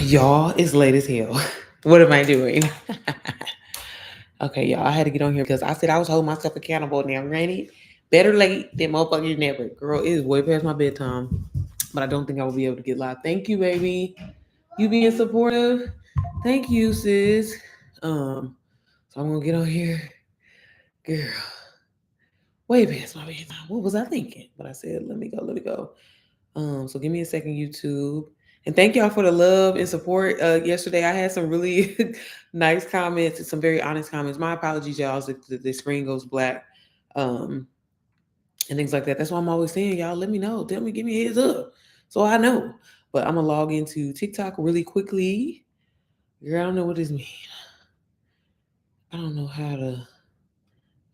Y'all, it's late as hell. What am I doing? Okay, y'all, I had to get on here because I said I was holding myself accountable. Now, granted, better late than motherfucking never. Girl, it is way past my bedtime, but I don't think I will be able to get live. Thank you, baby. You being supportive. Thank you, sis. Um, so I'm gonna get on here, girl. Way past my bedtime. What was I thinking? But I said, let me go. So give me a second, YouTube. And thank y'all for the love and support. Yesterday I had some really nice comments and some very honest comments. My apologies, y'all, if the screen goes black. Um, and things like that. That's why I'm always saying, y'all, let me know. Tell me, give me a heads up. So I know. But I'm gonna log into TikTok really quickly. Girl, I don't know what this means. I don't know how to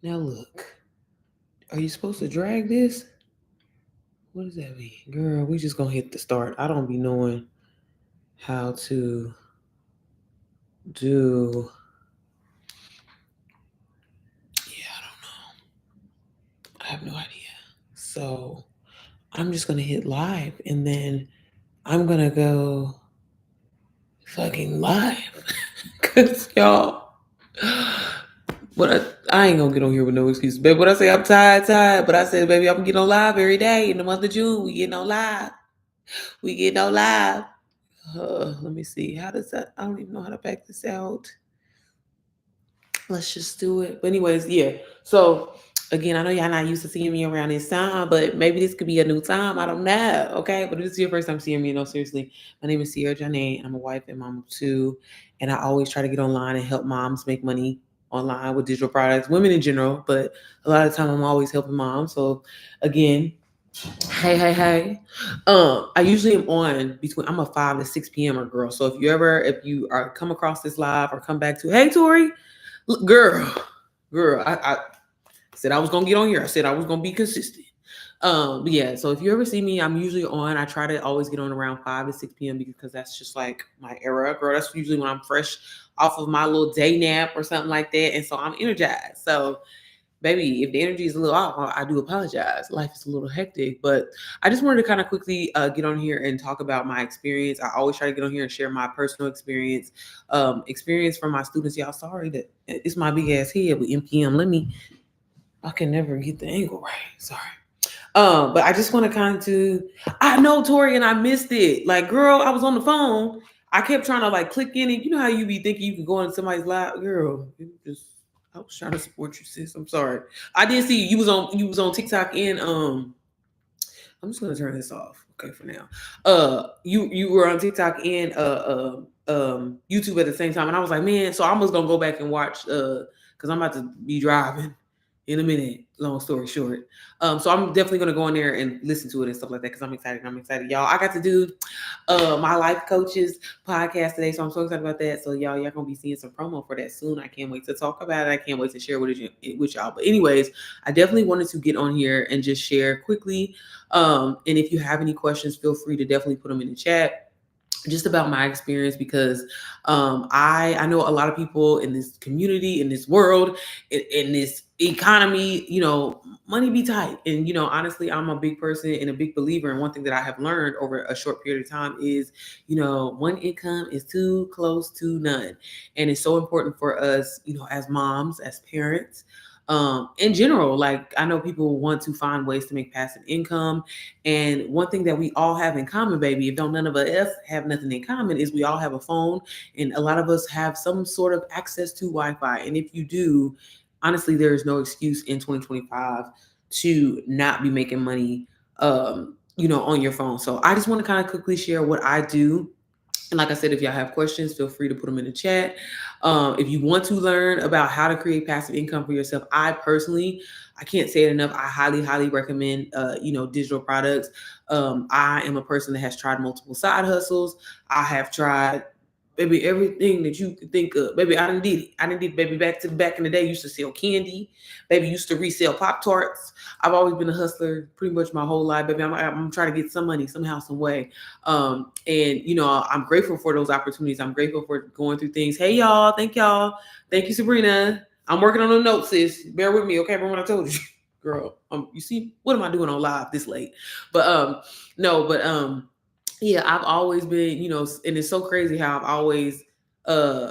now look. Are you supposed to drag this? What does that mean? Girl, we just gonna hit the start. I don't be knowing how to do. Yeah, I don't know. I have no idea. So I'm just gonna hit live and then I'm gonna go fucking live. Cause y'all, I ain't gonna get on here with no excuses. Baby, what I say, I'm tired. But I said, baby, I'm gonna get on live every day in the month of June. We getting on live. We getting on live. Let me see. How does that? I don't even know how to back this out. Let's just do it. But anyways, yeah. So again, I know y'all not used to seeing me around this time, but maybe this could be a new time. I don't know. Okay. But if this is your first time seeing me, no, seriously. My name is Sierra Janae. I'm a wife and mom of two. And I always try to get online and help moms make money online with digital products, women in general, but a lot of the time I'm always helping moms. So again, hey. I usually am on between I'm a 5 to 6 p.m. girl. So if you are come across this live or come back to hey Tori, girl, I said I was gonna get on here. I said I was gonna be consistent. But yeah, so if you ever see me, I'm usually on. I try to always get on around 5 to 6 p.m. because that's just like my era, girl. That's usually when I'm fresh off of my little day nap or something like that, and so I'm energized. So baby, if the energy is a little off, I do apologize. Life is a little hectic, but I just wanted to kind of quickly get on here and talk about my experience. I always try to get on here and share my personal experience from my students. Y'all, sorry that it's my big ass head with MPM. I can never get the angle right. Sorry. But I just want to I know Tori and I missed it. Like, girl, I was on the phone. I kept trying to like click in it. You know how you be thinking you can go into somebody's live, girl. I was trying to support you, sis. I'm sorry. I did see you was on TikTok and I'm just gonna turn this off. Okay, for now. You were on TikTok and YouTube at the same time, and I was like, man, so I was gonna go back and watch because I'm about to be driving in a minute. Long story short, so I'm definitely gonna go in there and listen to it and stuff like that because I'm excited. Y'all. I got to do my life coaches podcast today, so I'm so excited about that. So y'all gonna be seeing some promo for that soon. I can't wait to talk about it. I can't wait to share with y'all. But anyways, I definitely wanted to get on here and just share quickly. And if you have any questions, feel free to definitely put them in the chat just about my experience because I know a lot of people in this community, in this world, in this economy, money be tight. And, honestly, I'm a big person and a big believer. And one thing that I have learned over a short period of time is, one income is too close to none. And it's so important for us, as moms, as parents, in general. Like, I know people want to find ways to make passive income, and one thing that we all have in common, baby, if don't none of us have nothing in common, is we all have a phone, and a lot of us have some sort of access to Wi-Fi. And if you do, honestly, there is no excuse in 2025 to not be making money, on your phone. So I just want to kind of quickly share what I do. And like I said, if y'all have questions, feel free to put them in the chat. If you want to learn about how to create passive income for yourself, I can't say it enough. I highly recommend, digital products. I am a person that has tried multiple side hustles. I have tried, baby, everything that you could think of. Baby, I didn't did it. Baby, back in the day, used to sell candy. Baby, used to resell Pop-Tarts. I've always been a hustler pretty much my whole life, baby. I'm trying to get some money somehow, some way. And I'm grateful for those opportunities. I'm grateful for going through things. Hey y'all, thank y'all. Thank you, Sabrina. I'm working on the notes, sis. Bear with me, okay? Remember what I told you, girl. You see, what am I doing on live this late? But no, but yeah, I've always been, and it's so crazy how I've always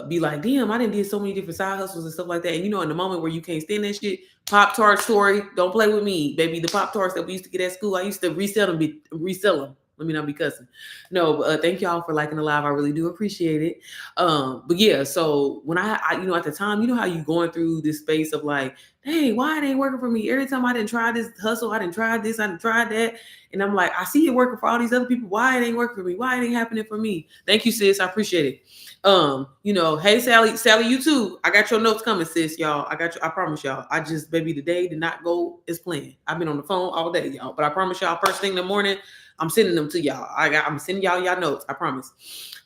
be like, damn, I didn't did so many different side hustles and stuff like that. And in the moment where you can't stand that shit, Pop Tart story, don't play with me, baby. The Pop Tarts that we used to get at school, I used to resell them. Let me not be cussing. No, but thank y'all for liking the live. I really do appreciate it. But yeah, so when I at the time, how you going through this space of like, hey, why it ain't working for me? Every time I didn't try this hustle, I didn't try this, I didn't try that. And I'm like, I see it working for all these other people. Why it ain't working for me? Why it ain't happening for me? Thank you, sis. I appreciate it. Hey Sally, you too. I got your notes coming, sis, y'all. I got you. I promise y'all. I just, baby, the day did not go as planned. I've been on the phone all day, y'all. But I promise y'all, first thing in the morning, I'm sending them to y'all. I'm sending y'all notes. I promise.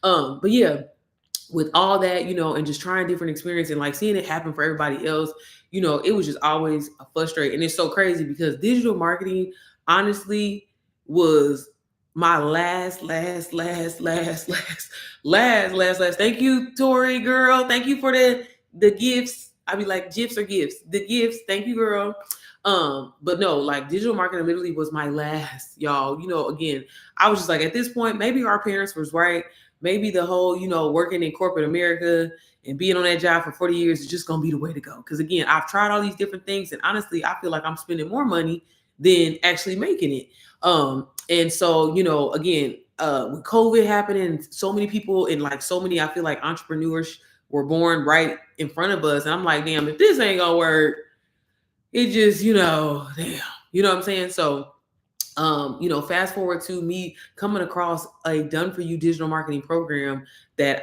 But yeah, with all that, and just trying different experience and like seeing it happen for everybody else, it was just always a frustrating. And it's so crazy because digital marketing, honestly, was my last. Thank you, Tori girl. Thank you for the gifts. I be like, gifs or gifts. The gifts. Thank you, girl. But no, like digital marketing literally was my last, y'all. Again, I was just like, at this point, maybe our parents was right. Maybe the whole, working in corporate America and being on that job for 40 years is just gonna be the way to go. Because again, I've tried all these different things, and honestly, I feel like I'm spending more money than actually making it. And so, again, with COVID happening, so many people and like so many, I feel like entrepreneurs were born right in front of us. And I'm like, damn, if this ain't gonna work, it just, damn, you know what I'm saying? So fast forward to me coming across a done for you digital marketing program that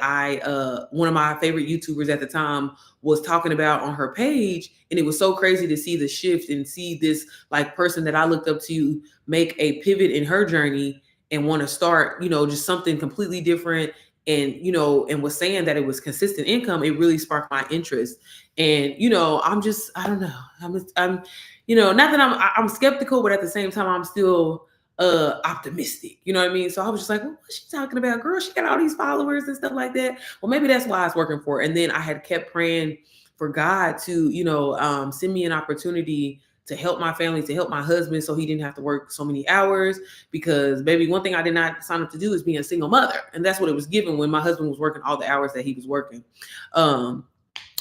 one of my favorite YouTubers at the time was talking about on her page. And it was so crazy to see the shift and see this like person that I looked up to make a pivot in her journey and want to start, just something completely different. And, and was saying that it was consistent income. It really sparked my interest. And, I don't know. I'm not that I'm skeptical, but at the same time, I'm still optimistic. You know what I mean? So I was just like, well, what's she talking about? Girl, she got all these followers and stuff like that. Well, maybe that's why it's working for her. And then I had kept praying for God to, send me an opportunity to help my family, to help my husband so he didn't have to work so many hours. Because baby, one thing I did not sign up to do is be a single mother. And that's what it was given when my husband was working all the hours that he was working.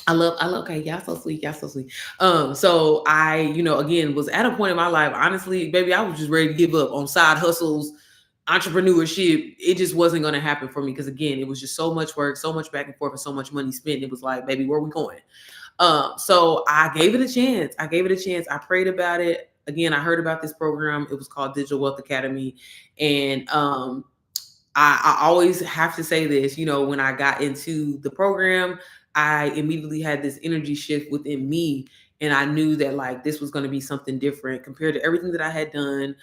I love, okay, y'all so sweet, y'all so sweet. So I, again, was at a point in my life, honestly, baby, I was just ready to give up on side hustles, entrepreneurship. It just wasn't going to happen for me because again, it was just so much work, so much back and forth, and so much money spent. It was like, baby, where are we going? So I gave it a chance. I prayed about it. Again, I heard about this program. It was called Digital Wealth Academy, and I always have to say this, when I got into the program, I immediately had this energy shift within me. And I knew that like this was going to be something different compared to everything that I had done.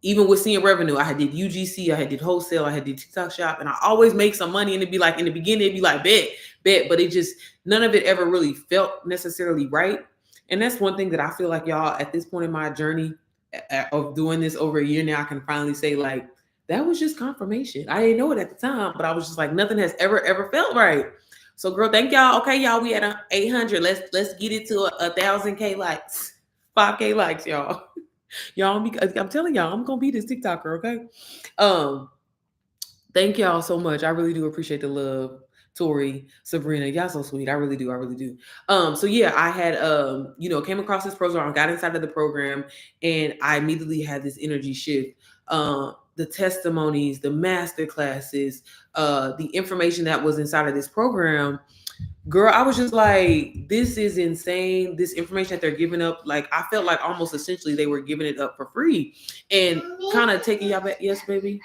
Even with seeing revenue, I had did UGC, I had did wholesale, I had did TikTok shop, and I always make some money. And it'd be like in the beginning, it'd be like bet, but it just none of it ever really felt necessarily right. And that's one thing that I feel like y'all at this point in my journey of doing this over a year now, I can finally say like that was just confirmation. I didn't know it at the time, but I was just like, nothing has ever felt right. So, girl, thank y'all. Okay, y'all, we at 800. Let's get it to 1,000K likes, 5K likes, y'all. Y'all, I'm telling y'all, I'm gonna be this TikToker. Okay. Thank y'all so much. I really do appreciate the love. Tori, Sabrina, y'all so sweet. I really do. So yeah, I had came across this program, got inside of the program, and I immediately had this energy shift. The testimonies, the master classes, the information that was inside of this program, girl, I was just like, this is insane. This information that they're giving up, like I felt like almost essentially they were giving it up for free and kind of taking y'all back. Yes, baby.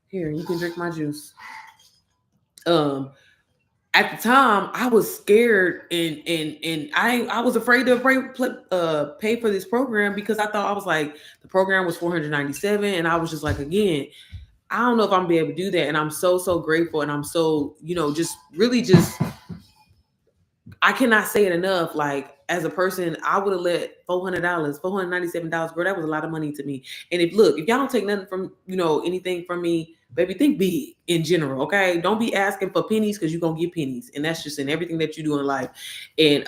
Here, you can drink my juice. At the time I was scared and I was afraid to pay for this program because I thought I was like the program was $497 and I was just like again I don't know if I'm gonna be able to do that and I'm so grateful and I'm so just really just I cannot say it enough like as a person I would have let $497 girl that was a lot of money to me and if y'all don't take nothing from anything from me Baby, think big in general, okay? Don't be asking for pennies because you're gonna get pennies. And that's just in everything that you do in life. And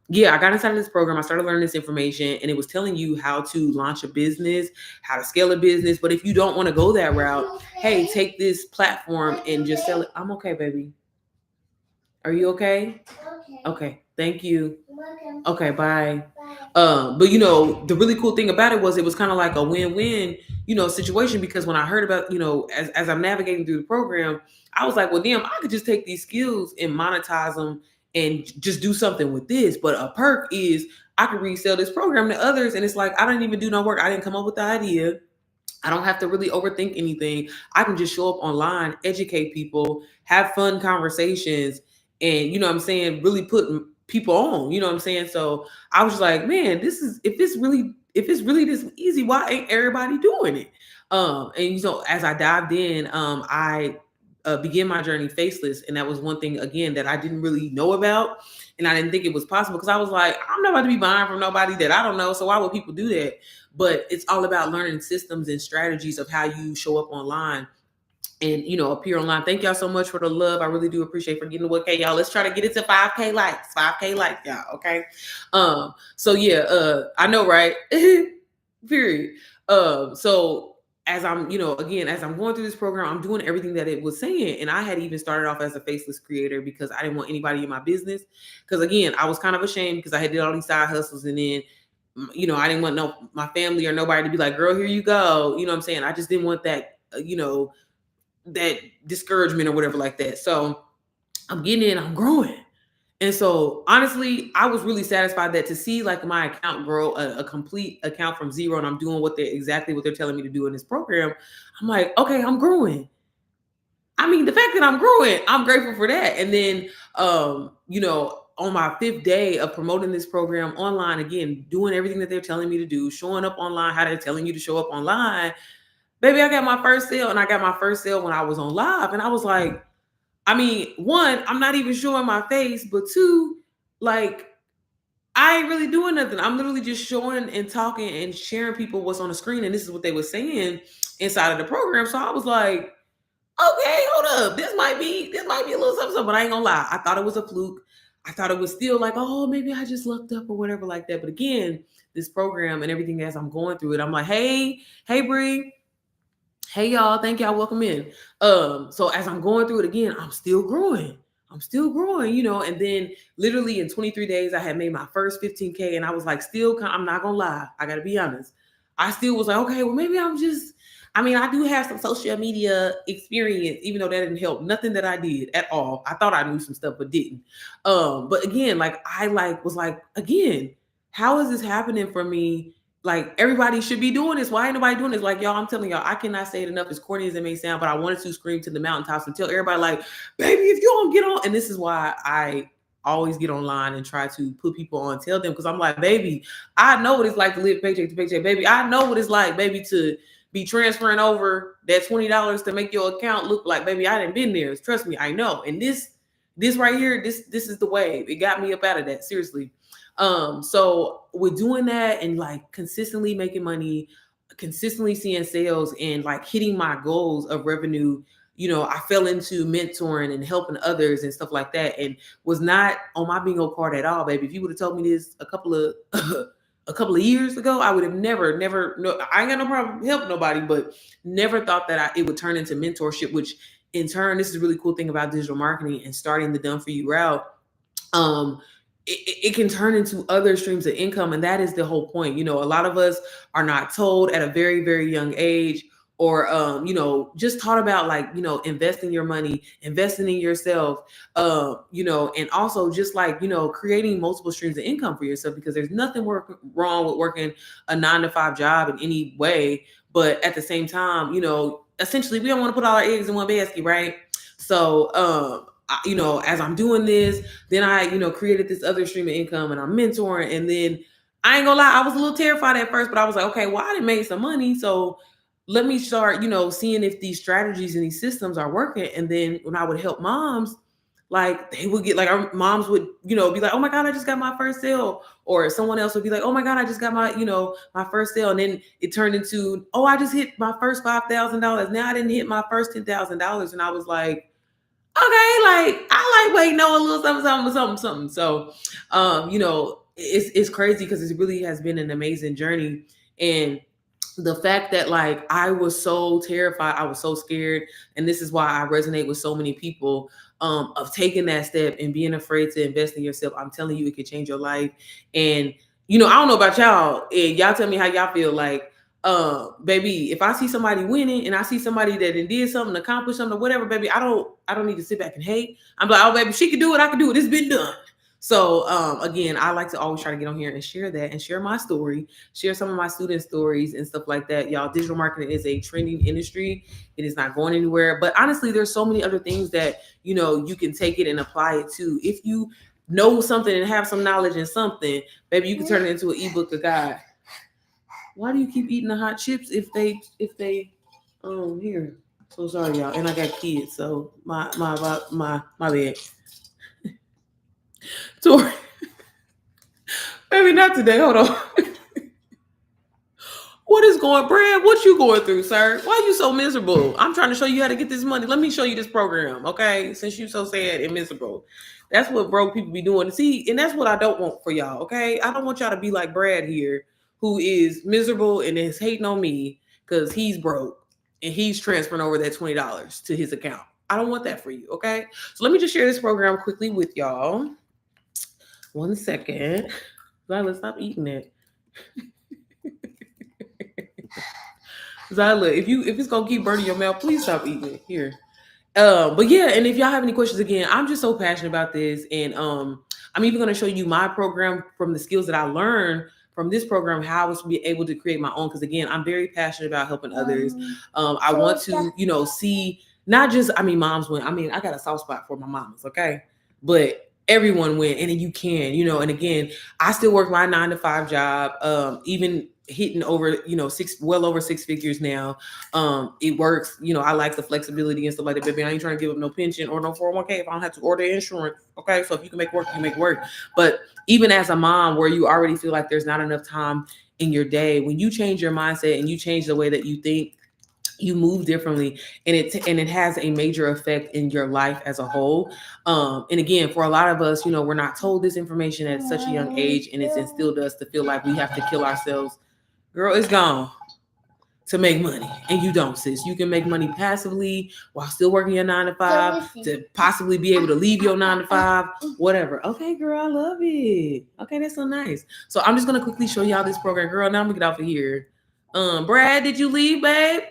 yeah, I got inside of this program. I started learning this information, and it was telling you how to launch a business, how to scale a business. But if you don't want to go that route, hey, take this platform and just sell it. I'm okay, baby. Are you okay? Okay. Thank you. Okay, bye. But the really cool thing about it was kind of like a win-win, situation, because when I heard about, as I'm navigating through the program, I was like, well, damn, I could just take these skills and monetize them and just do something with this. But a perk is I could resell this program to others, and it's like I didn't even do no work. I didn't come up with the idea. I don't have to really overthink anything. I can just show up online, educate people, have fun conversations, and what I'm saying, really put people on. You know what I'm saying? So I was like, man, this is if it's really this easy, why ain't everybody doing it? And as I dived in, I began my journey faceless, and that was one thing again that I didn't really know about, and I didn't think it was possible because I was like, I'm not about to be buying from nobody that I don't know, so why would people do that? But it's all about learning systems and strategies of how you show up online and appear online. Thank y'all so much for the love. I really do appreciate for getting to 1K, y'all. Let's try to get it to 5K likes. 5K likes, y'all. Okay. So yeah, I know, right? Period. So as I'm, again, as I'm going through this program, I'm doing everything that it was saying. And I had even started off as a faceless creator because I didn't want anybody in my business. Because again, I was kind of ashamed because I had did all these side hustles, and then I didn't want my family or nobody to be like, girl, here you go. You know what I'm saying? I just didn't want that, that discouragement or whatever like that. So I'm getting in, I'm growing. And so honestly, I was really satisfied that to see like my account grow a complete account from zero, and I'm doing exactly what they're telling me to do in this program. I'm like, okay, I'm growing. I mean, the fact that I'm growing, I'm grateful for that. And then, on my 5th day of promoting this program online, again, doing everything that they're telling me to do, showing up online, how they're telling you to show up online, baby, I got my first sale, and I got my first sale when I was on live. And I was like, I mean, one, I'm not even showing my face, but two, like, I ain't really doing nothing. I'm literally just showing and talking and sharing people what's on the screen. And this is what they were saying inside of the program. So I was like, okay, hold up. This might be a little something, but I ain't gonna lie. I thought it was a fluke. I thought it was still like, oh, maybe I just looked up or whatever like that. But again, this program and everything as I'm going through it, I'm like, hey, Bree. Hey y'all, thank y'all, welcome in. So as I'm going through it again, I'm still growing. And then literally in 23 days, I had made my first 15K, and I was like, I'm not gonna lie, I gotta be honest. I still was like, okay, well, maybe I do have some social media experience, even though that didn't help. Nothing that I did at all. I thought I knew some stuff, but didn't. But again, was like, again, how is this happening for me? Like, everybody should be doing this. Why ain't nobody doing this? Like, y'all, I'm telling y'all, I cannot say it enough, as corny as it may sound, but I wanted to scream to the mountaintops and tell everybody, like, baby, if you don't get on, and this is why I always get online and try to put people on, tell them, because I'm like, baby, I know what it's like to live paycheck to paycheck, baby. I know what it's like, baby, to be transferring over that $20 to make your account look like, baby, I didn't been there. Trust me, I know. And this right here, this is the wave. It got me up out of that, seriously. So with doing that and like consistently making money, consistently seeing sales, and like hitting my goals of revenue, I fell into mentoring and helping others and stuff like that, and was not on my bingo card at all, baby. If you would have told me this a couple of years ago, I would have never, no, I ain't got no problem helping nobody, but never thought that it would turn into mentorship, which in turn, this is a really cool thing about digital marketing and starting the done for you route. It can turn into other streams of income. And that is the whole point. A lot of us are not told at a very, very young age, or, just taught about like, investing your money, investing in yourself, and also just like, creating multiple streams of income for yourself, because there's nothing wrong with working a 9-to-5 job in any way. But at the same time, essentially we don't want to put all our eggs in one basket, right? So, as I'm doing this, then I, created this other stream of income, and I'm mentoring. And then I ain't gonna lie, I was a little terrified at first, but I was like, okay, well, I done made some money. So let me start, seeing if these strategies and these systems are working. And then when I would help moms, like they would get like our moms would, be like, oh my God, I just got my first sale. Or someone else would be like, oh my God, I just got my, my first sale. And then it turned into, oh, I just hit my first $5,000. Now I didn't hit my first $10,000. And I was like, okay, like I like waiting on a little something. So, it's crazy because it really has been an amazing journey. And the fact that like I was so terrified, I was so scared, and this is why I resonate with so many people of taking that step and being afraid to invest in yourself. I'm telling you, it could change your life. And I don't know about y'all, and y'all tell me how y'all feel. Like, baby, if I see somebody winning and I see somebody that did something, accomplished something, or whatever, baby, I don't need to sit back and hate. I'm like, oh, baby, she can do it, I can do it. It's been done. So again, I like to always try to get on here and share that and share my story, share some of my student stories and stuff like that. Y'all, digital marketing is a trending industry. It is not going anywhere. But honestly, there's so many other things that, you can take it and apply it to. If you know something and have some knowledge in something, maybe you can turn it into an ebook, a guide. Why do you keep eating the hot chips if they here? So sorry, y'all. And I got kids, so my bad. Tori, maybe not today. Hold on. What is going, Brad? What you going through, sir? Why are you so miserable? I'm trying to show you how to get this money. Let me show you this program, okay? Since you so sad and miserable. That's what broke people be doing. See, and that's what I don't want for y'all, okay? I don't want y'all to be like Brad here, who is miserable and is hating on me because he's broke and he's transferring over that $20 to his account. I don't want that for you, okay? So let me just share this program quickly with y'all. 1 second. Zyla, stop eating it. Zyla, if it's gonna keep burning your mouth, please stop eating it. Here. But yeah, and if y'all have any questions, again, I'm just so passionate about this, and I'm even gonna show you my program from the skills that I learned from this program, how I was be able to create my own. Because again, I'm very passionate about helping others. I want to, see not just, moms win. I got a soft spot for my mamas, okay, but everyone win, and then you can, and again, I still work my 9 to 5 job, even hitting over, well over 6 figures now. It works. I like the flexibility and stuff like that, baby. I ain't trying to give up no pension or no 401k if I don't have to order insurance. Okay. So if you can make work, you make work. But even as a mom where you already feel like there's not enough time in your day, when you change your mindset and you change the way that you think, you move differently, and it has a major effect in your life as a whole. And again, for a lot of us, we're not told this information at such a young age, and it's instilled us to feel like we have to kill ourselves. Girl, it's gone to make money, and you don't, sis. You can make money passively while still working your 9 to 5 to possibly be able to leave your 9 to 5, whatever. Okay, girl, I love it. Okay, that's so nice. So I'm just gonna quickly show y'all this program, girl. Now I'm gonna get off of here. Brad, did you leave, babe?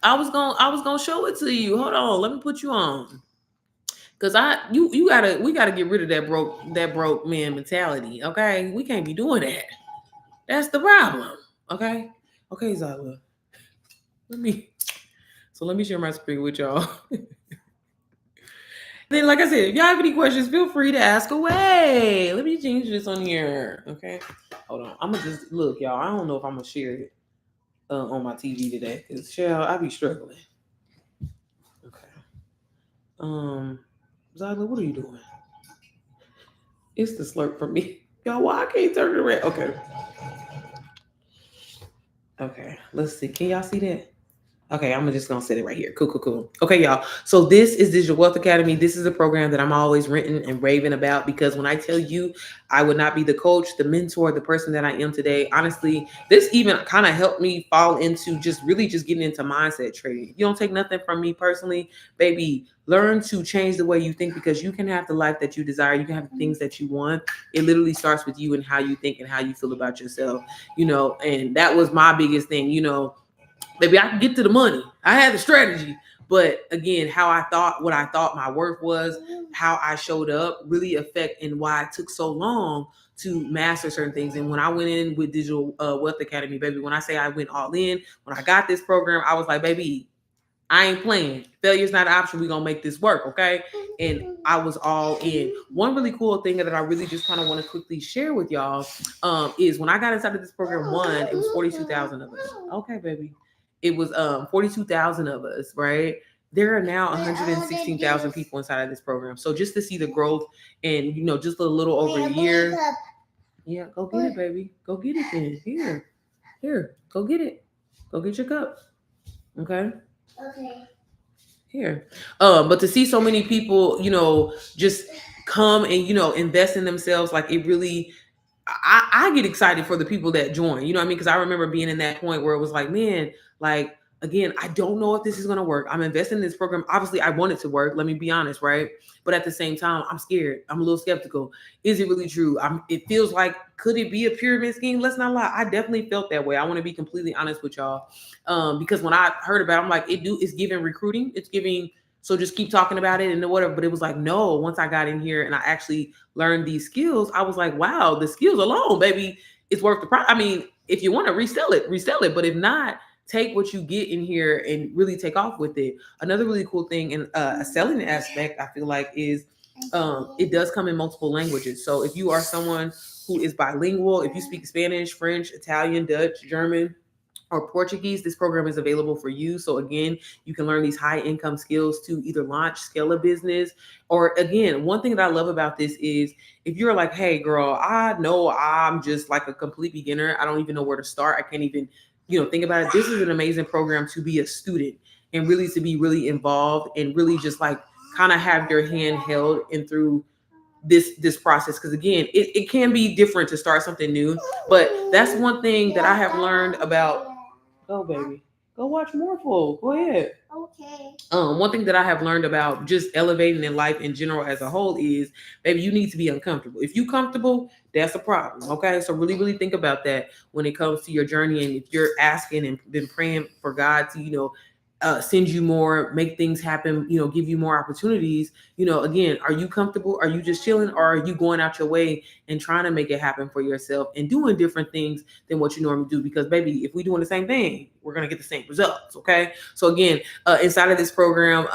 I was gonna show it to you. Hold on, let me put you on. Cause we gotta get rid of that broke man mentality. Okay, we can't be doing that. That's the problem. Okay, Zyla. Let me share my screen with y'all. Then, like I said, if y'all have any questions, feel free to ask away. Let me change this on here. Okay, hold on. I'm gonna just look, y'all. I don't know if I'm gonna share it on my TV today, cause Cheryl, I be struggling. Okay. Zyla, what are you doing? It's the slurp for me. Y'all, why I can't turn it around? Okay. Okay, let's see. Can y'all see that? Okay, I'm just gonna set it right here. Cool. Okay, y'all. So this is Digital Wealth Academy. This is a program that I'm always ranting and raving about, because when I tell you I would not be the coach, the mentor, the person that I am today, honestly, this even kind of helped me fall into just getting into mindset trading. You don't take nothing from me personally, baby. Learn to change the way you think, because you can have the life that you desire. You can have the things that you want. It literally starts with you and how you think and how you feel about yourself, and that was my biggest thing, Maybe I can get to the money. I had the strategy. But again, what I thought my worth was, how I showed up really affect and why it took so long to master certain things. And when I went in with Digital Wealth Academy, baby, when I say I went all in, when I got this program, I was like, baby, I ain't playing. Failure's not an option. We're going to make this work, okay? And I was all in. One really cool thing that I really just kind of want to quickly share with y'all is when I got inside of this program, it was 42,000 of us. Okay, baby. It was 42,000 of us, right? there are now 116,000 people inside of this program. So just to see the growth and, just a little over a year. Yeah, go get it, baby. Go get it then. Here, go get it. Go get your cup. Okay. Okay. Here. But to see so many people, just come and, invest in themselves, like it really, I get excited for the people that join, you know what I mean? Because I remember being in that point where it was like, man, like, again, I don't know if this is going to work. I'm investing in this program. Obviously, I want it to work. Let me be honest, right? But at the same time, I'm scared. I'm a little skeptical. Is it really true? It feels like, could it be a pyramid scheme? Let's not lie. I definitely felt that way. I want to be completely honest with y'all. Because when I heard about it, I'm like, it's giving recruiting. It's giving, so just keep talking about it and whatever. But it was like, no, once I got in here and I actually learned these skills, I was like, wow, the skills alone, baby, it's worth the price. I mean, if you want to resell it. But if not, take what you get in here and really take off with it. Another really cool thing in a selling aspect, I feel like, is it does come in multiple languages. So if you are someone who is bilingual, if you speak Spanish, French, Italian, Dutch, German, or Portuguese, this program is available for you. So again, you can learn these high income skills to either launch, scale a business, or again, one thing that I love about this is if you're like, hey girl, I know I'm just like a complete beginner. I don't even know where to start. I can't even, think about it. This is an amazing program to be a student and really to be really involved and really just like kind of have your hand held and through this process. Because again, it can be different to start something new, but that's one thing that I have learned about. Go, baby. Go watch Morphle. Go ahead. Okay. One thing that I have learned about just elevating in life in general as a whole is, baby, you need to be uncomfortable. If you comfortable, that's a problem. Okay. So really, really think about that when it comes to your journey. And if you're asking and been praying for God to, send you more, make things happen, give you more opportunities. Again, are you comfortable? Are you just chilling? Or are you going out your way and trying to make it happen for yourself and doing different things than what you normally do? Because baby, if we're doing the same thing, we're going to get the same results. Okay. So again, inside of this program,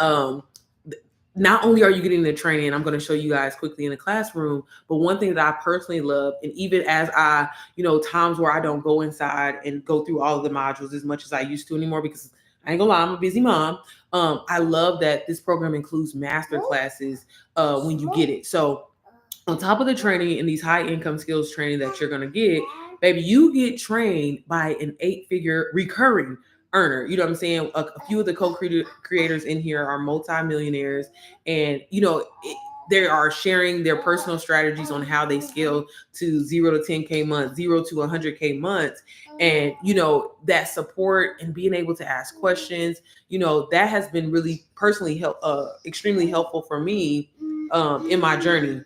not only are you getting the training, I'm going to show you guys quickly in the classroom, but one thing that I personally love, and even as I, times where I don't go inside and go through all of the modules as much as I used to anymore, because I ain't gonna lie, I'm a busy mom. I love that this program includes master classes when you get it. So on top of the training and these high income skills training that you're gonna get, baby, you get trained by an 8-figure recurring earner. You know what I'm saying? A few of the co-creators in here are multi-millionaires, and they are sharing their personal strategies on how they scale to 0 to 10K months, 0 to 100K months. And, that support and being able to ask questions, that has been really personally extremely helpful for me in my journey.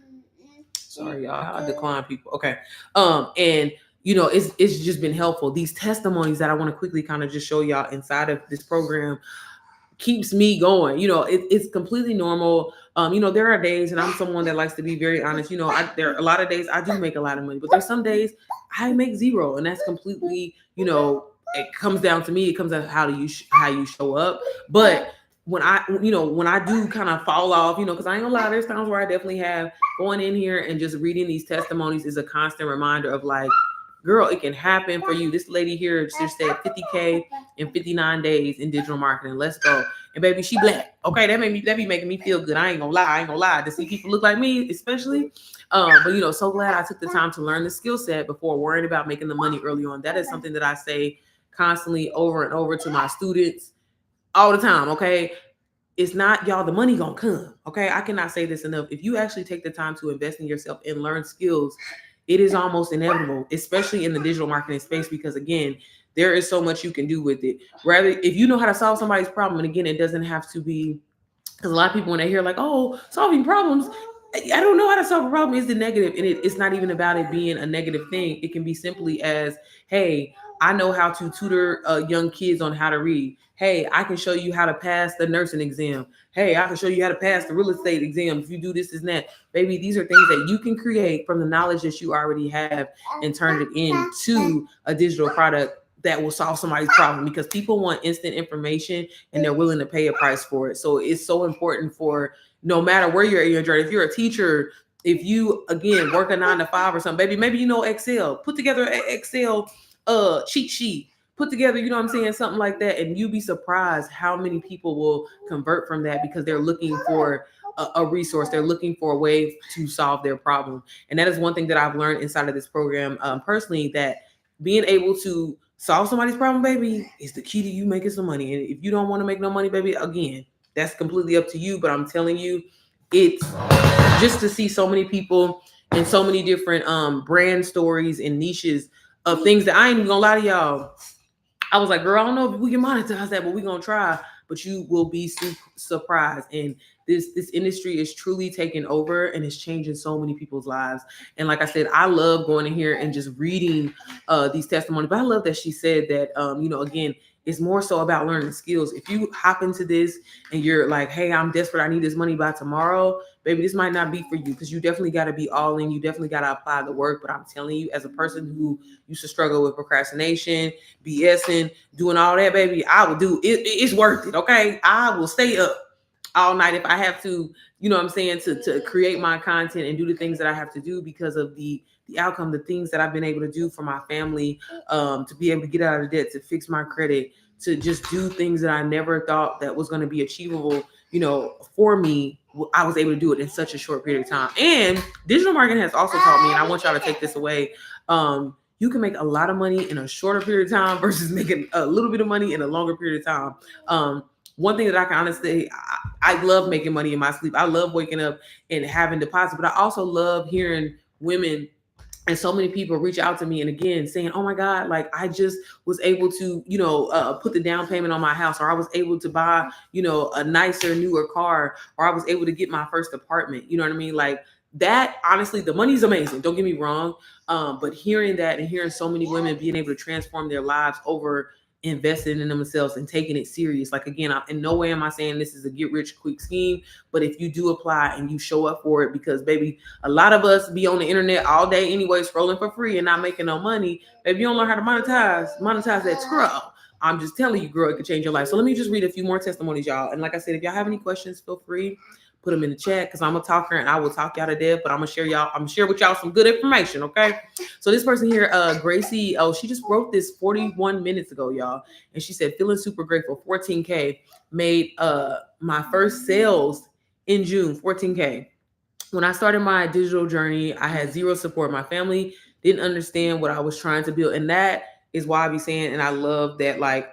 Sorry, y'all, I decline people. Okay. And it's just been helpful. These testimonies that I want to quickly kind of just show y'all inside of this program keeps me going. It's completely normal. There are days, and I'm someone that likes to be very honest. There are a lot of days I do make a lot of money, but there's some days I make zero, and that's completely, it comes down to me. It comes down to how you show up. But when I do kind of fall off, because I ain't gonna lie, there's times where I definitely have going in here and just reading these testimonies is a constant reminder of like, girl, it can happen for you. This lady here just said 50K in 59 days in digital marketing. Let's go. And baby, she black. Okay, that be making me feel good. I ain't gonna lie. To see people look like me, especially. But so glad I took the time to learn the skill set before worrying about making the money early on. That is something that I say constantly over and over to my students all the time. Okay. It's not, y'all, the money gonna come. Okay. I cannot say this enough. If you actually take the time to invest in yourself and learn skills, it is almost inevitable, especially in the digital marketing space, because again, there is so much you can do with it. Rather, if you know how to solve somebody's problem, and again, it doesn't have to be, because a lot of people when they hear like, oh, solving problems, I don't know how to solve a problem, is the negative. And it's not even about it being a negative thing. It can be simply as, hey, I know how to tutor young kids on how to read. Hey, I can show you how to pass the nursing exam. Hey, I can show you how to pass the real estate exam. If you do this and that, baby, these are things that you can create from the knowledge that you already have and turn it into a digital product that will solve somebody's problem, because people want instant information and they're willing to pay a price for it. So it's so important for no matter where you're in your journey. If you're a teacher, if you, again, work a 9 to 5 or something, baby, maybe Excel, put together an Excel cheat sheet put together, you know what I'm saying, something like that, and you'd be surprised how many people will convert from that because they're looking for a resource. They're looking for a way to solve their problem. And that is one thing that I've learned inside of this program, personally, that being able to solve somebody's problem, baby, is the key to you making some money. And if you don't want to make no money, baby, again, that's completely up to you. But I'm telling you, it's just to see so many people and so many different brand stories and niches of things that I ain't even gonna lie to y'all. I was like, girl, I don't know if we can monetize that, but we're gonna try. But you will be surprised. And this industry is truly taking over and it's changing so many people's lives. And like I said, I love going in here and just reading these testimonies. But I love that she said that again, it's more so about learning skills. If you hop into this and you're like, hey, I'm desperate, I need this money by tomorrow, baby, this might not be for you, because you definitely got to be all in. You definitely got to apply the work. But I'm telling you, as a person who used to struggle with procrastination, BSing, doing all that, baby, I will do it. It's worth it. Okay. I will stay up all night if I have to, you know what I'm saying, to create my content and do the things that I have to do because of the outcome, the things that I've been able to do for my family, to be able to get out of debt, to fix my credit, to just do things that I never thought that was going to be achievable, for me. I was able to do it in such a short period of time. And digital marketing has also taught me, and I want y'all to take this away. You can make a lot of money in a shorter period of time versus making a little bit of money in a longer period of time. One thing that I can honestly, I love making money in my sleep. I love waking up and having deposits, but I also love hearing women and so many people reach out to me and again saying, oh my God, like I just was able to, put the down payment on my house, or I was able to buy, a nicer, newer car, or I was able to get my first apartment. You know what I mean? Like that, honestly, the money's amazing. Don't get me wrong. But hearing that and hearing so many women being able to transform their lives over investing in themselves and taking it serious. Like, again, in no way am I saying this is a get rich quick scheme, but if you do apply and you show up for it, because baby, a lot of us be on the internet all day anyway, scrolling for free and not making no money. Baby, you don't learn how to monetize that scroll. I'm just telling you, girl, it could change your life. So let me just read a few more testimonies, y'all. And like I said, if y'all have any questions, feel free, put them in the chat, because I'm a talker and I will talk y'all to death, but I'm gonna share with y'all some good information. Okay. So this person here, Gracie, she just wrote this 41 minutes ago, y'all. And she said, feeling super grateful, 14K, made my first sales in June, 14K. When I started my digital journey, I had zero support. My family didn't understand what I was trying to build. And that is why I be saying, and I love that, like,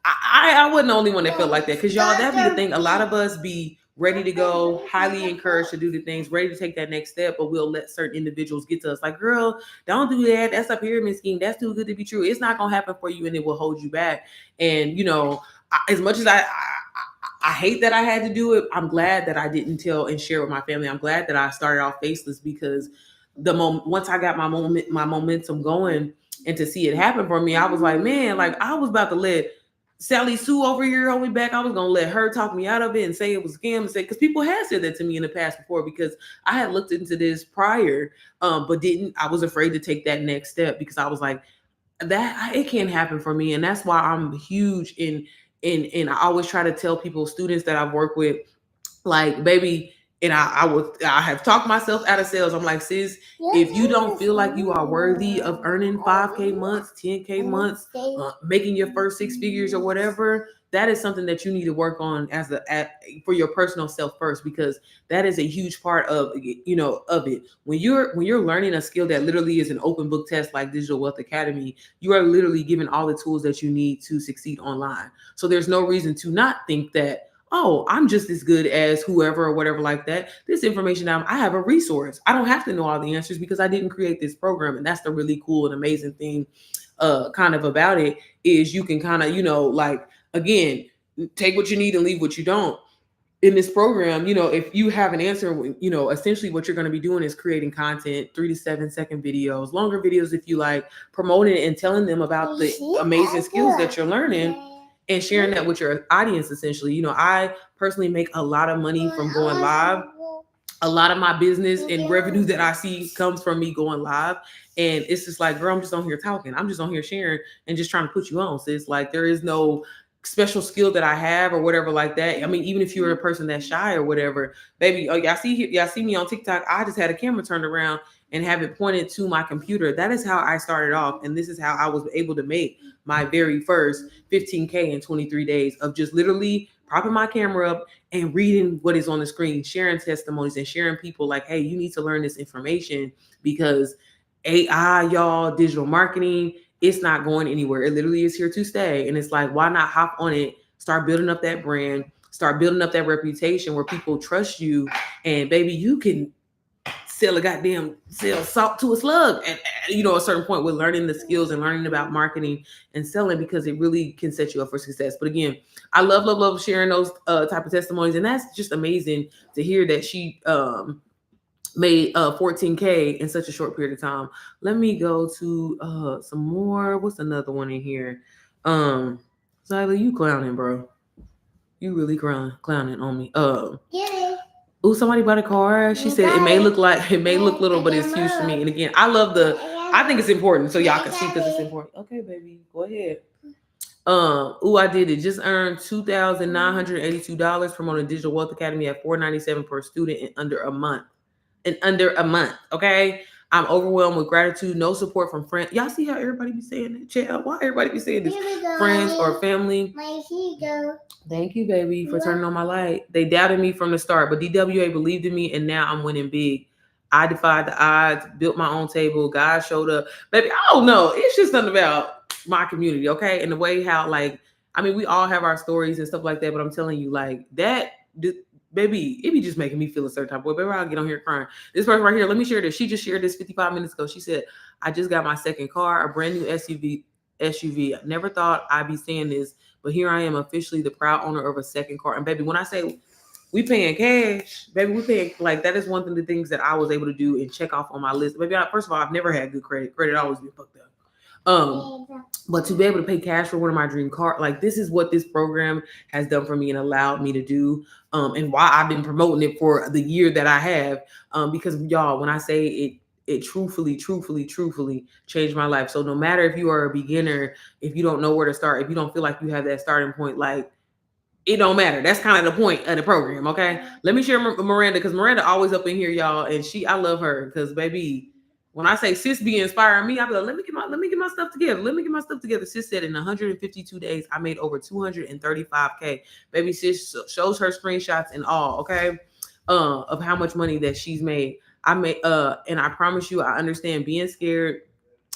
I wasn't the only one that felt like that, because y'all, that be the thing. A lot of us be ready to go, highly encouraged to do the things, ready to take that next step, but we'll let certain individuals get to us like, girl, don't do that. That's a pyramid scheme. That's too good to be true. It's not gonna happen for you, and it will hold you back. And as much as I hate that I had to do it, I'm glad that I didn't tell and share with my family. I'm glad that I started off faceless, because once I got my momentum going and to see it happen for me, I was like, man, like I was about to let Sally Sue over here hold me back. I was gonna let her talk me out of it and say it was a scam, and say, because people had said that to me in the past before, because I had looked into this prior, but didn't. I was afraid to take that next step because I was like, that it can't happen for me. And that's why I'm huge in I always try to tell people, students that I've worked with, like, baby, and I have talked myself out of sales. I'm like, sis, if you don't feel like you are worthy of earning 5K months, 10K months, making your first six figures or whatever, that is something that you need to work on for your personal self first, because that is a huge part of it. When you're learning a skill that literally is an open book test like Digital Wealth Academy, you are literally given all the tools that you need to succeed online. So there's no reason to not think that, oh, I'm just as good as whoever or whatever like that. This information, I have a resource. I don't have to know all the answers because I didn't create this program. And that's the really cool and amazing thing kind of about it, is you can kind of, like, again, take what you need and leave what you don't. In this program, if you have an answer, essentially what you're going to be doing is creating content, 3 to 7 second videos, longer videos if you like, promoting it and telling them about the amazing skills that you're learning and sharing that with your audience, essentially. I personally make a lot of money from going live. A lot of my business and revenue that I see comes from me going live. And it's just like, girl, I'm just on here talking. I'm just on here sharing and just trying to put you on. So it's like, there is no special skill that I have or whatever like that. I mean, even if you're a person that's shy or whatever, baby, y'all see me on TikTok. I just had a camera turned around and have it pointed to my computer. That is how I started off. And this is how I was able to make my very first 15K in 23 days of just literally propping my camera up and reading what is on the screen, sharing testimonies and sharing people like, hey, you need to learn this information because AI, y'all, digital marketing, it's not going anywhere. It literally is here to stay. And it's like, why not hop on it, start building up that brand, start building up that reputation where people trust you. And baby, you can sell salt to a slug at a certain point with learning the skills and learning about marketing and selling, because it really can set you up for success. But again, I love sharing those type of testimonies, and that's just amazing to hear that she made 14K in such a short period of time. Let me go to some more. What's another one in here? Zyla, you clowning, bro. You really clowning on me. Oh, somebody bought a car. She said it may look little, but it's huge to me. And again, I think it's important so y'all can see because it's important. Okay, baby, go ahead. I did it. Just earned $2,982 from on the Digital Wealth Academy at $497 per student in under a month. Okay. I'm overwhelmed with gratitude. No support from friends. Y'all see how everybody be saying that, child? Why everybody be saying this? Friends or family. Thank you, baby, for turning on my light. They doubted me from the start, but DWA believed in me, and now I'm winning big. I defied the odds, built my own table. God showed up. Baby, I don't know. It's just something about my community, okay? And the way how, we all have our stories and stuff like that, but I'm telling you, baby, it be just making me feel a certain type of way. Baby, I'll get on here crying. This person right here, let me share this. She just shared this 55 minutes ago. She said, I just got my second car, a brand new SUV. I never thought I'd be saying this, but here I am, officially the proud owner of a second car. And baby, when I say we paying cash, baby, we paying, that is one of the things that I was able to do and check off on my list. Baby, first of all, I've never had good credit. Credit always been fucked up. But to be able to pay cash for one of my dream cars, this is what this program has done for me and allowed me to do. And why I've been promoting it for the year that I have. Because y'all, when I say it truthfully changed my life. So no matter if you are a beginner, if you don't know where to start, if you don't feel like you have that starting point, it don't matter. That's kind of the point of the program. Okay. Let me share Miranda, because Miranda always up in here, y'all. And I love her because baby, when I say sis be inspiring me, I be like, let me get my stuff together. Let me get my stuff together. Sis said in 152 days, I made over 235K. Baby, sis shows her screenshots and all, okay, of how much money that she's made. And I promise you, I understand being scared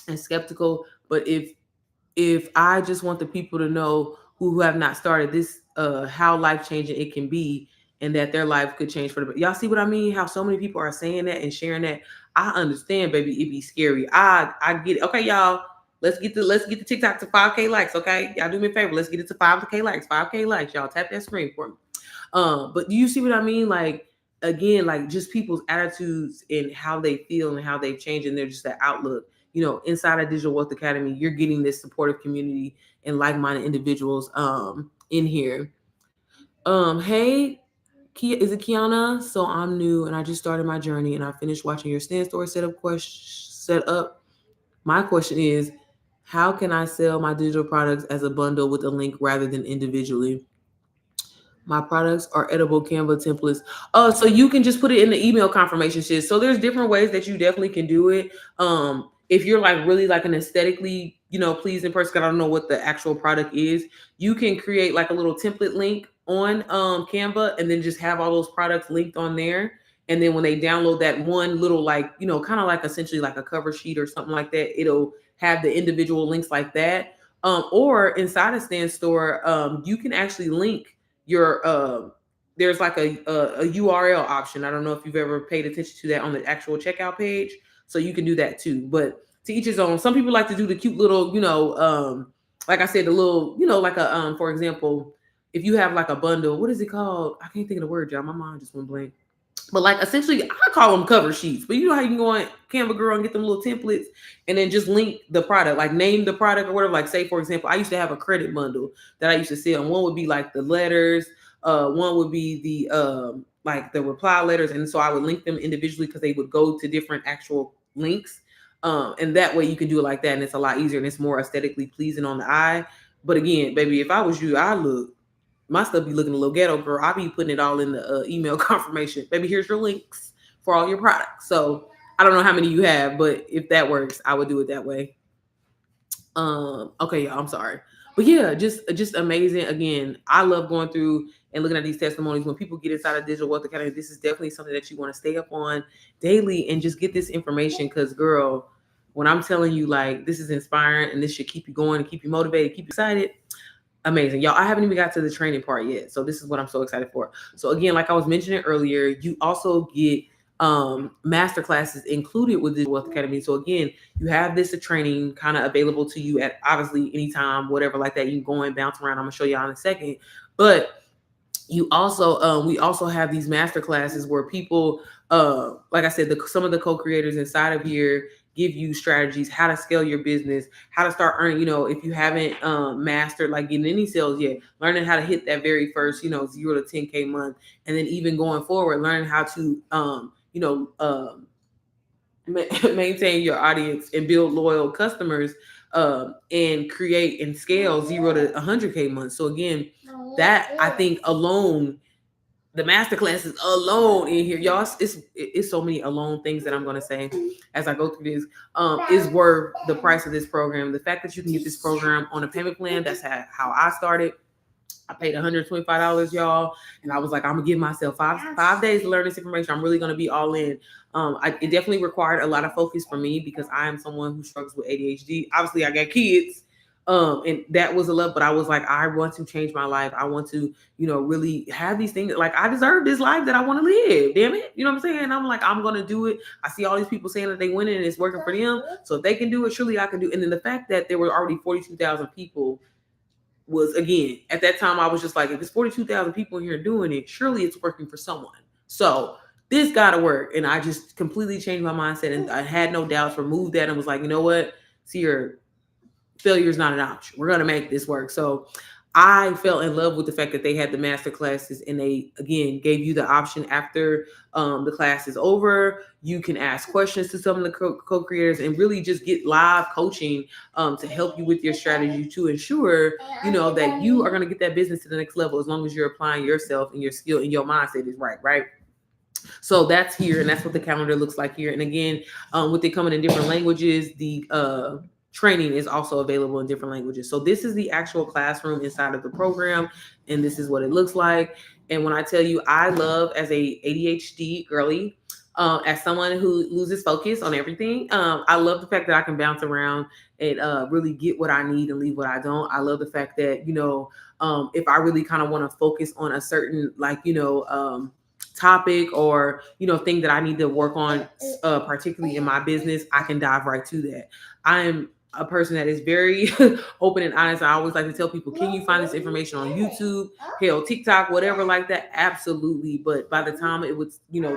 and skeptical, but if I just want the people to know who have not started this, how life-changing it can be, and that their life could change for the. Y'all see what I mean? How so many people are saying that and sharing that. I understand, baby. It be scary. I get it. Okay, y'all. Let's get the TikTok to 5K likes. Okay, y'all do me a favor. Let's get it to 5K likes. 5K likes. Y'all tap that screen for me. But do you see what I mean? Again, just people's attitudes and how they feel and how they've changed, and they're just that outlook. Inside of Digital Wealth Academy, you're getting this supportive community and like-minded individuals in here. Hey, is it Kiana? So I'm new and I just started my journey and I finished watching your stand store setup. My question is, how can I sell my digital products as a bundle with a link rather than individually? My products are edible Canva templates. So you can just put it in the email confirmation shit. So there's different ways that you definitely can do it. If you're really an aesthetically, pleasing person, because I don't know what the actual product is, you can create a little template link on Canva and then just have all those products linked on there. And then when they download that one little kind of essentially a cover sheet or something like that, it'll have the individual links like that. Or inside a stand store, you can actually link your there's a URL option. I don't know if you've ever paid attention to that on the actual checkout page. So you can do that too. But to each his own. Some people like to do the cute little, like I said, the little, for example, if you have a bundle, what is it called? I can't think of the word, y'all. My mind just went blank. But essentially, I call them cover sheets. But you know how you can go on Canva Girl and get them little templates and then just link the product, name the product or whatever. Say, for example, I used to have a credit bundle that I used to sell. And one would be the letters. One would be the the reply letters. And so I would link them individually because they would go to different actual links. And that way you can do it like that. And it's a lot easier and it's more aesthetically pleasing on the eye. But again, baby, if I was you, my stuff be looking a little ghetto, girl. I'll be putting it all in the email confirmation. Baby, here's your links for all your products. So I don't know how many you have, but if that works, I would do it that way. Okay, y'all, I'm sorry. But yeah, just amazing. Again, I love going through and looking at these testimonies. When people get inside of Digital Wealth Academy, this is definitely something that you want to stay up on daily and just get this information. Because girl, when I'm telling you, like, this is inspiring and this should keep you going and keep you motivated, keep you excited. Amazing. Y'all, I haven't even got to the training part yet. So this is what I'm so excited for. So again, like I was mentioning earlier, you also get master classes included with the Wealth Academy. So again, you have this training kind of available to you at obviously anytime, whatever like that. You can go and bounce around. I'm gonna show y'all in a second. But you also we also have these master classes where people like I said, some of the co-creators inside of here give you strategies, how to scale your business, how to start earning, if you haven't mastered like getting any sales yet, learning how to hit that very first 0 to 10K month, and then even going forward learning how to maintain your audience and build loyal customers, and create and scale 0 to 100K months. So again, that I think alone, the master classes alone in here, y'all, it's so many alone things that I'm going to say as I go through this, is worth the price of this program. The fact that you can get this program on a payment plan, that's how I started. I paid $125, y'all, and I was like, I'm gonna give myself five days to learn this information. I'm really gonna be all in. It definitely required a lot of focus for me because I am someone who struggles with ADHD. Obviously, I got kids, and that was a lot. But I was like, I want to change my life. I want to, really have these things. Like, I deserve this life that I want to live. Damn it, you know what I'm saying? And I'm like, I'm gonna do it. I see all these people saying that they win it and it's working for them. So if they can do it, surely I can do. And then the fact that there were already 42,000 people was, again, at that time I was just like, if it's 42,000 people in here doing it, surely it's working for someone. So this gotta work. And I just completely changed my mindset, and I had no doubts, removed that, and was like, you know what, Sierra, failure is not an option. We're gonna make this work. So I fell in love with the fact that they had the master classes, and they again gave you the option after the class is over. You can ask questions to some of the co-creators and really just get live coaching to help you with your strategy to ensure that you are going to get that business to the next level, as long as you're applying yourself and your skill and your mindset is right. So that's here, and that's what the calendar looks like here. And again, with it coming in different languages, the training is also available in different languages. So this is the actual classroom inside of the program, and this is what it looks like. And when I tell you, I love, as a ADHD girly, as someone who loses focus on everything, I love the fact that I can bounce around and really get what I need and leave what I don't. I love the fact that if I really kind of want to focus on a certain topic or thing that I need to work on, particularly in my business, I can dive right to that. I am a person that is very open and honest. I always like to tell people, can you find this information on YouTube, hell, TikTok, whatever like that? Absolutely. But by the time it would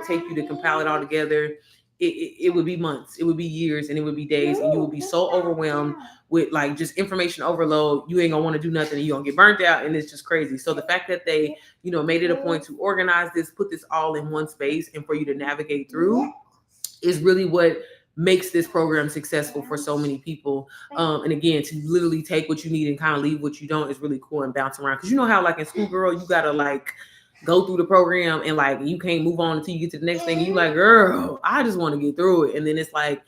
take you to compile it all together, it would be months, it would be years, and it would be days, and you would be so overwhelmed with like just information overload. You ain't gonna want to do nothing, and you're gonna get burnt out, and it's just crazy. So the fact that they made it a point to organize this, put this all in one space, and for you to navigate through, is really what makes this program successful for so many people. And again, to literally take what you need and kind of leave what you don't is really cool, and bounce around. Because you know how like in school, girl, you gotta like go through the program and like you can't move on until you get to the next thing. And you like, girl, I just want to get through it. And then it's like,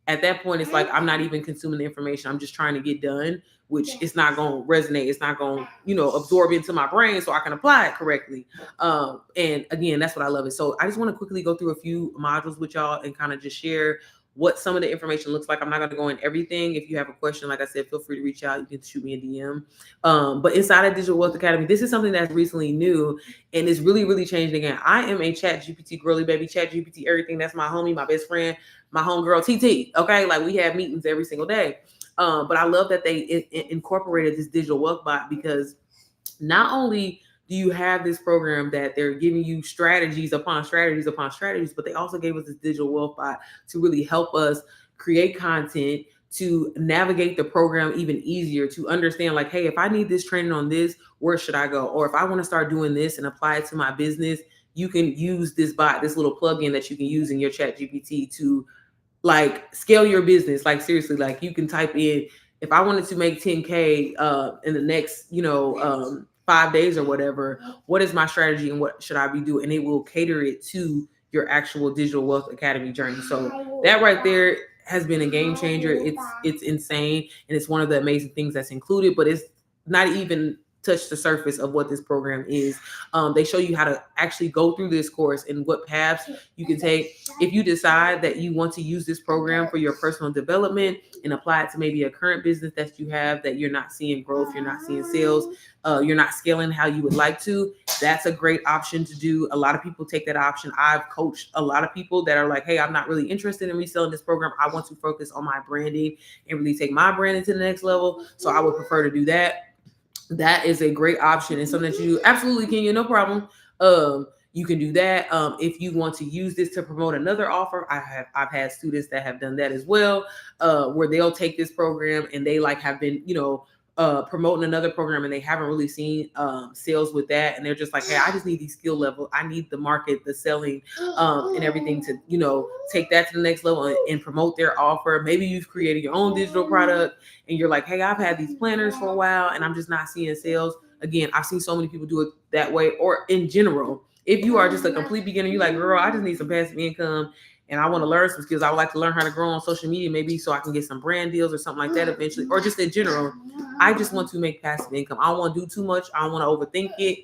at that point, it's like, I'm not even consuming the information. I'm just trying to get done, which it's not going to resonate. It's not going to, absorb into my brain so I can apply it correctly. And again, that's what I love it. So I just want to quickly go through a few modules with y'all and kind of just share what some of the information looks like. I'm not going to go in everything. If you have a question, like I said, feel free to reach out. You can shoot me a DM. But inside of Digital Wealth Academy, this is something that's recently new and it's really, really changed again. I am a ChatGPT girly, baby. ChatGPT, everything. That's my homie, my best friend, my homegirl, TT. Okay. Like we have meetings every single day. But I love that they incorporated this digital wealth bot, because not only do you have this program that they're giving you strategies upon strategies upon strategies, but they also gave us this digital wealth bot to really help us create content, to navigate the program even easier, to understand like, hey, if I need this training on this, where should I go? Or if I want to start doing this and apply it to my business, you can use this bot, this little plugin that you can use in your ChatGPT to like scale your business. Like seriously, like you can type in, if I wanted to make 10K in the next, 5 days or whatever, what is my strategy and what should I be doing? And it will cater it to your actual Digital Wealth Academy journey. So that right there has been a game changer. It's insane, and it's one of the amazing things that's included, but it's not even touch the surface of what this program is. They show you how to actually go through this course and what paths you can take. If you decide that you want to use this program for your personal development and apply it to maybe a current business that you have that you're not seeing growth, you're not seeing sales, you're not scaling how you would like to, that's a great option to do. A lot of people take that option. I've coached a lot of people that are like, hey, I'm not really interested in reselling this program. I want to focus on my branding and really take my branding to the next level. So I would prefer to do that. That is a great option and something that you absolutely can, no problem. You can do that. If you want to use this to promote another offer, I've had students that have done that as well, where they'll take this program and they like have been, promoting another program and they haven't really seen sales with that, and they're just like, hey, I just need these skill level. I need the market, the selling, and everything to take that to the next level and promote their offer. Maybe you've created your own digital product and you're like, hey, I've had these planners for a while and I'm just not seeing sales. Again, I've seen so many people do it that way. Or in general, if you are just a complete beginner, you're like, girl, I just need some passive income and I want to learn some skills. I would like to learn how to grow on social media, maybe so I can get some brand deals or something like that eventually, or just in general. I just want to make passive income. I don't want to do too much. I don't want to overthink it.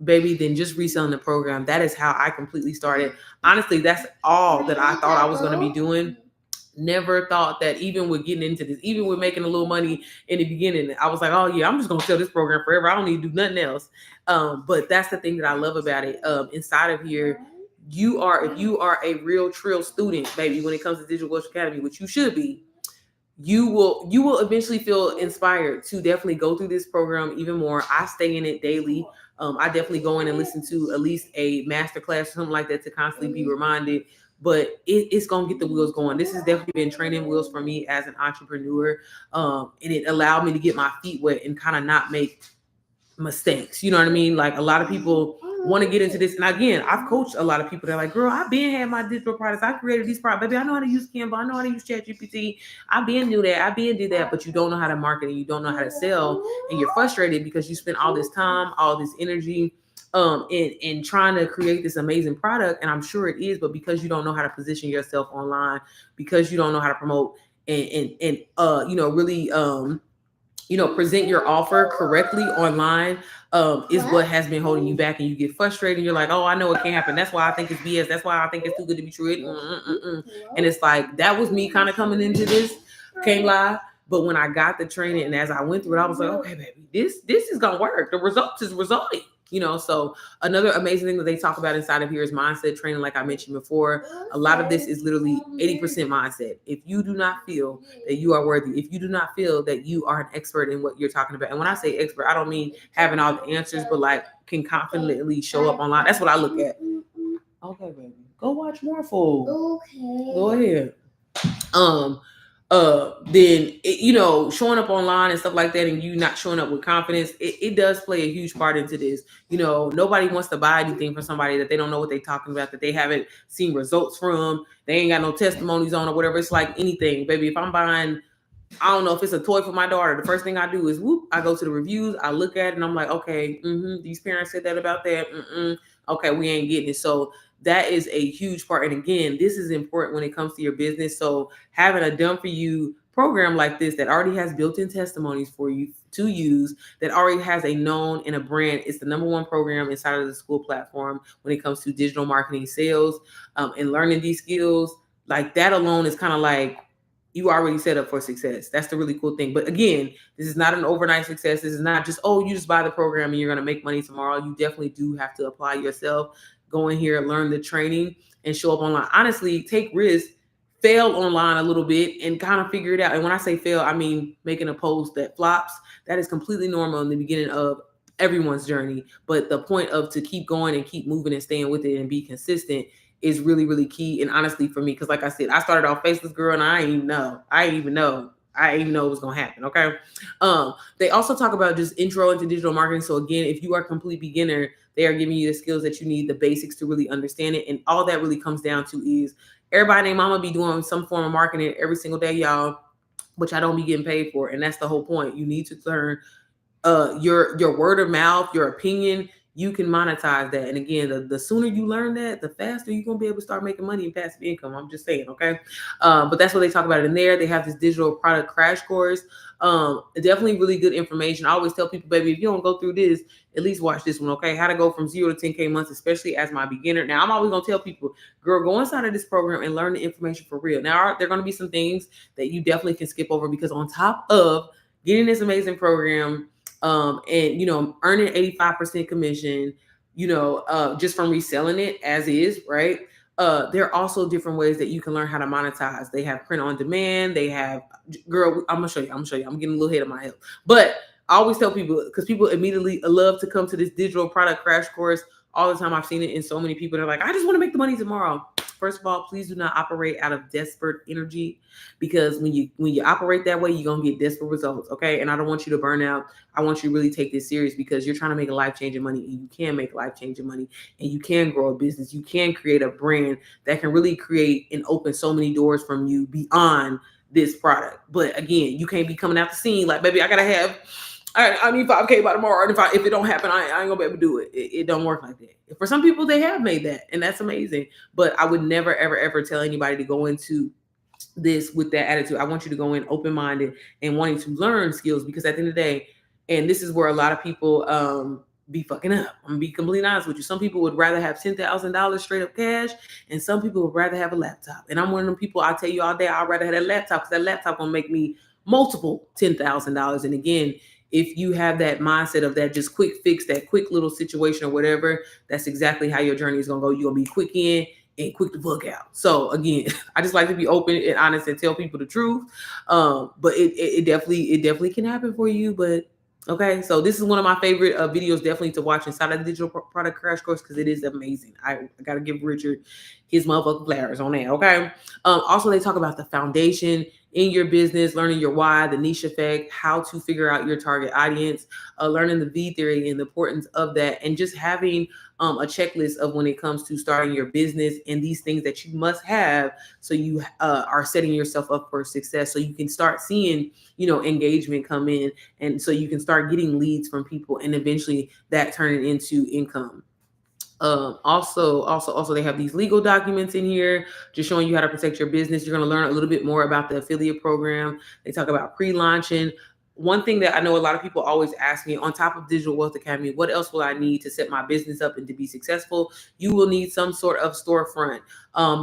Baby, then just reselling the program. That is how I completely started. Honestly, that's all that I thought I was going to be doing. Never thought that even with getting into this, even with making a little money in the beginning, I was like, oh yeah, I'm just going to sell this program forever. I don't need to do nothing else. But that's the thing that I love about it. Inside of here, if you are a real trill student, baby, when it comes to Digital Wealth Academy, which you should be, you will eventually feel inspired to definitely go through this program even more. I stay in it daily. I definitely go in and listen to at least a master class or something like that to constantly be reminded. But it's gonna get the wheels going. This has definitely been training wheels for me as an entrepreneur, and it allowed me to get my feet wet and kind of not make mistakes. You know what I mean? Like a lot of people want to get into this. And again, I've coached a lot of people that are like, girl, I've been had my digital products. I created these products. Baby, I know how to use Canva. I know how to use ChatGPT. I've been do that. I've been do that. But you don't know how to market and you don't know how to sell. And you're frustrated because you spent all this time, all this energy in trying to create this amazing product. And I'm sure it is, but because you don't know how to position yourself online, because you don't know how to promote and really present your offer correctly online, is what has been holding you back, and you get frustrated. You're like, oh, I know it can't happen. That's why I think it's BS. That's why I think it's too good to be true. And it's like, that was me kind of coming into this, can't lie. But when I got the training and as I went through it, I was like, okay, baby, this is going to work. The results is resulting. So another amazing thing that they talk about inside of here is mindset training. Like I mentioned before, a lot of this is literally 80% mindset. If you do not feel that you are worthy, if you do not feel that you are an expert in what you're talking about, and when I say expert, I don't mean having all the answers, but like can confidently show up online. That's what I look at. Okay, baby, go watch more food. Okay. Go ahead. Then showing up online and stuff like that, and you not showing up with confidence, it does play a huge part into this. Nobody wants to buy anything from somebody that they don't know what they're talking about, that they haven't seen results from, they ain't got no testimonies on or whatever. It's like anything, baby. If I'm buying, I don't know, if it's a toy for my daughter, the first thing I do is I go to the reviews, I look at it, and I'm like, okay, these parents said that about that. Okay, we ain't getting it. So that is a huge part. And again, this is important when it comes to your business. So having a done for you program like this that already has built-in testimonies for you to use, that already has a known and a brand, it's the number one program inside of the school platform when it comes to digital marketing, sales, and learning these skills. Like that alone is kind of like, you already set up for success. That's the really cool thing. But again, this is not an overnight success. This is not just, oh, you just buy the program and you're going to make money tomorrow. You definitely do have to apply yourself, go in here, learn the training, and show up online. Honestly, take risks, fail online a little bit, and kind of figure it out. And when I say fail, I mean making a post that flops. That is completely normal in the beginning of everyone's journey. But the point of to keep going and keep moving and staying with it and be consistent is really, really key. And honestly, for me, because like I said, I started off faceless girl, and I didn't even know it was gonna happen. Okay. They also talk about just intro into digital marketing. So again, if you are a complete beginner, they are giving you the skills that you need, the basics to really understand it. And all that really comes down to is everybody named mama be doing some form of marketing every single day, y'all, which I don't be getting paid for. And that's the whole point. You need to learn your word of mouth, your opinion you can monetize that. And again, the sooner you learn that, the faster you're gonna be able to start making money and passive income. I'm just saying, okay. But that's what they talk about in there. They have this digital product crash course. Definitely really good information. I always tell people, baby, if you don't go through this, at least watch this one, okay? How to go from 0 to 10K months, especially as my beginner. Now, I'm always gonna tell people, girl, go inside of this program and learn the information for real. Now, there are gonna be some things that you definitely can skip over, because on top of getting this amazing program, and earning 85% commission, just from reselling it as is, right? There are also different ways that you can learn how to monetize. They have print on demand. They have, girl, I'm gonna show you. I'm getting a little ahead of my head, but I always tell people, because people immediately love to come to this digital product crash course all the time. I've seen it in so many people. They're like, I just want to make the money tomorrow. First of all, please do not operate out of desperate energy, because when you operate that way, you're gonna get desperate results. Okay. And I don't want you to burn out. I want you to really take this serious, because you're trying to make a life-changing money, and you can make life-changing money, and you can grow a business. You can create a brand that can really create and open so many doors from you beyond this product. But again, you can't be coming out the scene like, baby, I need 5K by tomorrow. And if it don't happen, I ain't gonna be able to do it. It don't work like that. For some people, they have made that, and that's amazing. But I would never, ever, ever tell anybody to go into this with that attitude. I want you to go in open-minded and wanting to learn skills, because at the end of the day, and this is where a lot of people be fucking up. I'm gonna be completely honest with you. Some people would rather have $10,000 straight up cash, and some people would rather have a laptop. And I'm one of them people. I tell you all day, I'd rather have that laptop, because that laptop gonna make me multiple $10,000. And again, if you have that mindset of that just quick fix, that quick little situation or whatever, that's exactly how your journey is gonna go. You're gonna be quick in and quick to fuck out. So again, I just like to be open and honest and tell people the truth. But it definitely can happen for you. But okay, so this is one of my favorite videos definitely to watch inside of the digital product crash course, because it is amazing. I gotta give Richard his motherfucking flowers on that. Okay. Also, they talk about the foundation in your business, learning your why, the niche effect, how to figure out your target audience, learning the V theory and the importance of that, and just having a checklist of when it comes to starting your business, and these things that you must have, so you are setting yourself up for success, so you can start seeing engagement come in, and so you can start getting leads from people, and eventually that turning into income. Also, they have these legal documents in here, just showing you how to protect your business. You're going to learn a little bit more about the affiliate program. They talk about pre-launching. One thing that I know a lot of people always ask me, on top of Digital Wealth Academy, what else will I need to set my business up and to be successful? You will need some sort of storefront.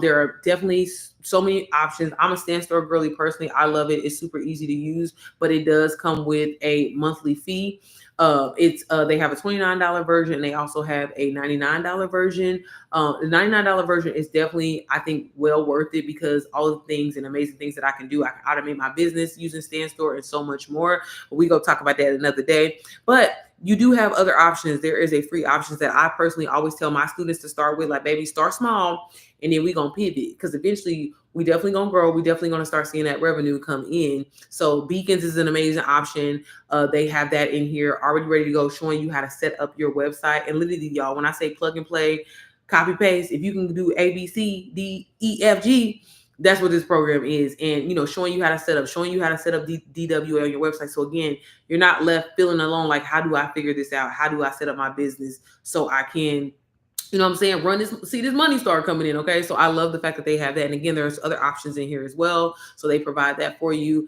There are definitely so many options. I'm a Stand Store girly personally. I love it. It's super easy to use, but it does come with a monthly fee. They have a $29 version. They also have a $99 version. The $99 version is definitely, I think, well worth it, because all the things and amazing things that I can do. I can automate my business using Stand Store and so much more. But we go talk about that another day. But you do have other options. There is a free options that I personally always tell my students to start with. Like, baby, start small, and then we gonna pivot, because eventually we definitely gonna grow. We definitely gonna start seeing that revenue come in. So Beacons is an amazing option. They have that in here already ready to go, showing you how to set up your website. And literally, y'all, when I say plug and play, copy paste, if you can do A, B, C, D, E, F, G, that's what this program is. And showing you how to set up DWA on your website. So again, you're not left feeling alone, like, how do I figure this out? How do I set up my business so I can, what I'm saying, run this, see this money start coming in. Okay. So I love the fact that they have that. And again, there's other options in here as well. So they provide that for you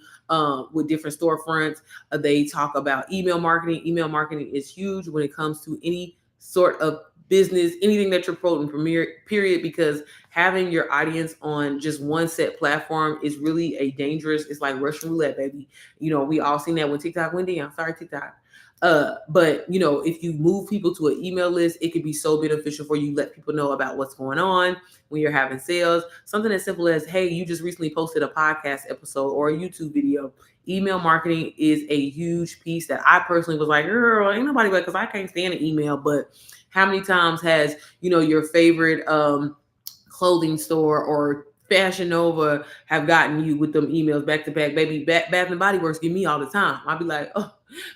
with different storefronts. They talk about email marketing. Email marketing is huge when it comes to any sort of business, anything that you're promoting, period, because having your audience on just one set platform is really a dangerous, it's like Russian roulette, baby. We all seen that when TikTok went down. Sorry, TikTok. But if you move people to an email list, it could be so beneficial for you. Let people know about what's going on when you're having sales. Something as simple as, hey, you just recently posted a podcast episode or a YouTube video. Email marketing is a huge piece that I personally was like, girl, ain't nobody, because I can't stand an email. But how many times has your favorite clothing store or Fashion Nova have gotten you with them emails back to back? Baby, Bath and Body Works give me all the time. I'll be like, oh,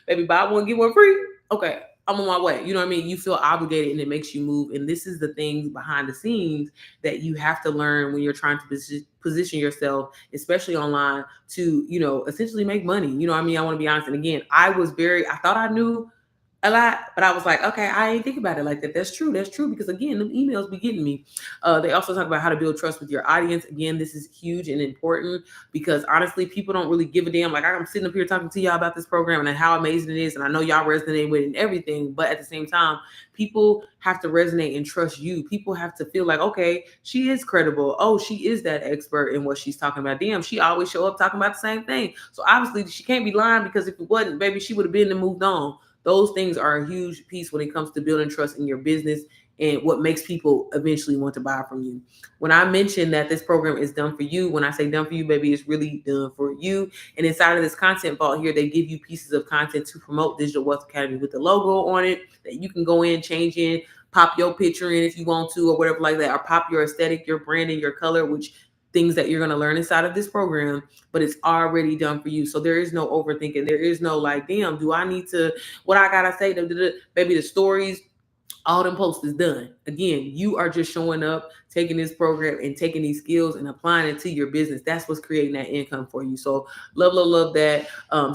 baby, buy one, get one free. Okay, I'm on my way. You know what I mean? You feel obligated, and it makes you move. And this is the things behind the scenes that you have to learn when you're trying to position yourself, especially online, to essentially make money. I want to be honest. And again, I thought I knew a lot, but I was like, okay, I ain't think about it like that. That's true. That's true. Because again, them emails be getting me. They also talk about how to build trust with your audience. Again, this is huge and important because honestly, people don't really give a damn. Like I'm sitting up here talking to y'all about this program and how amazing it is. And I know y'all resonate with it and everything, but at the same time, people have to resonate and trust you. People have to feel like, okay, she is credible. Oh, she is that expert in what she's talking about. Damn, she always show up talking about the same thing. So obviously she can't be lying because if it wasn't, baby, she would have been and moved on. Those things are a huge piece when it comes to building trust in your business and what makes people eventually want to buy from you. When I mention that this program is done for you, when I say done for you, baby, it's really done for you. And inside of this content vault here, they give you pieces of content to promote Digital Wealth Academy with the logo on it that you can go in, change in, pop your picture in if you want to, or whatever like that, or pop your aesthetic, your brand, and your color, which things that you're going to learn inside of this program, but it's already done for you. So there is no overthinking. There is no like, damn, do I need to, what I got to say, baby, the stories, all them posts is done. Again, you are just showing up, taking this program and taking these skills and applying it to your business. That's what's creating that income for you. So love, love, love that.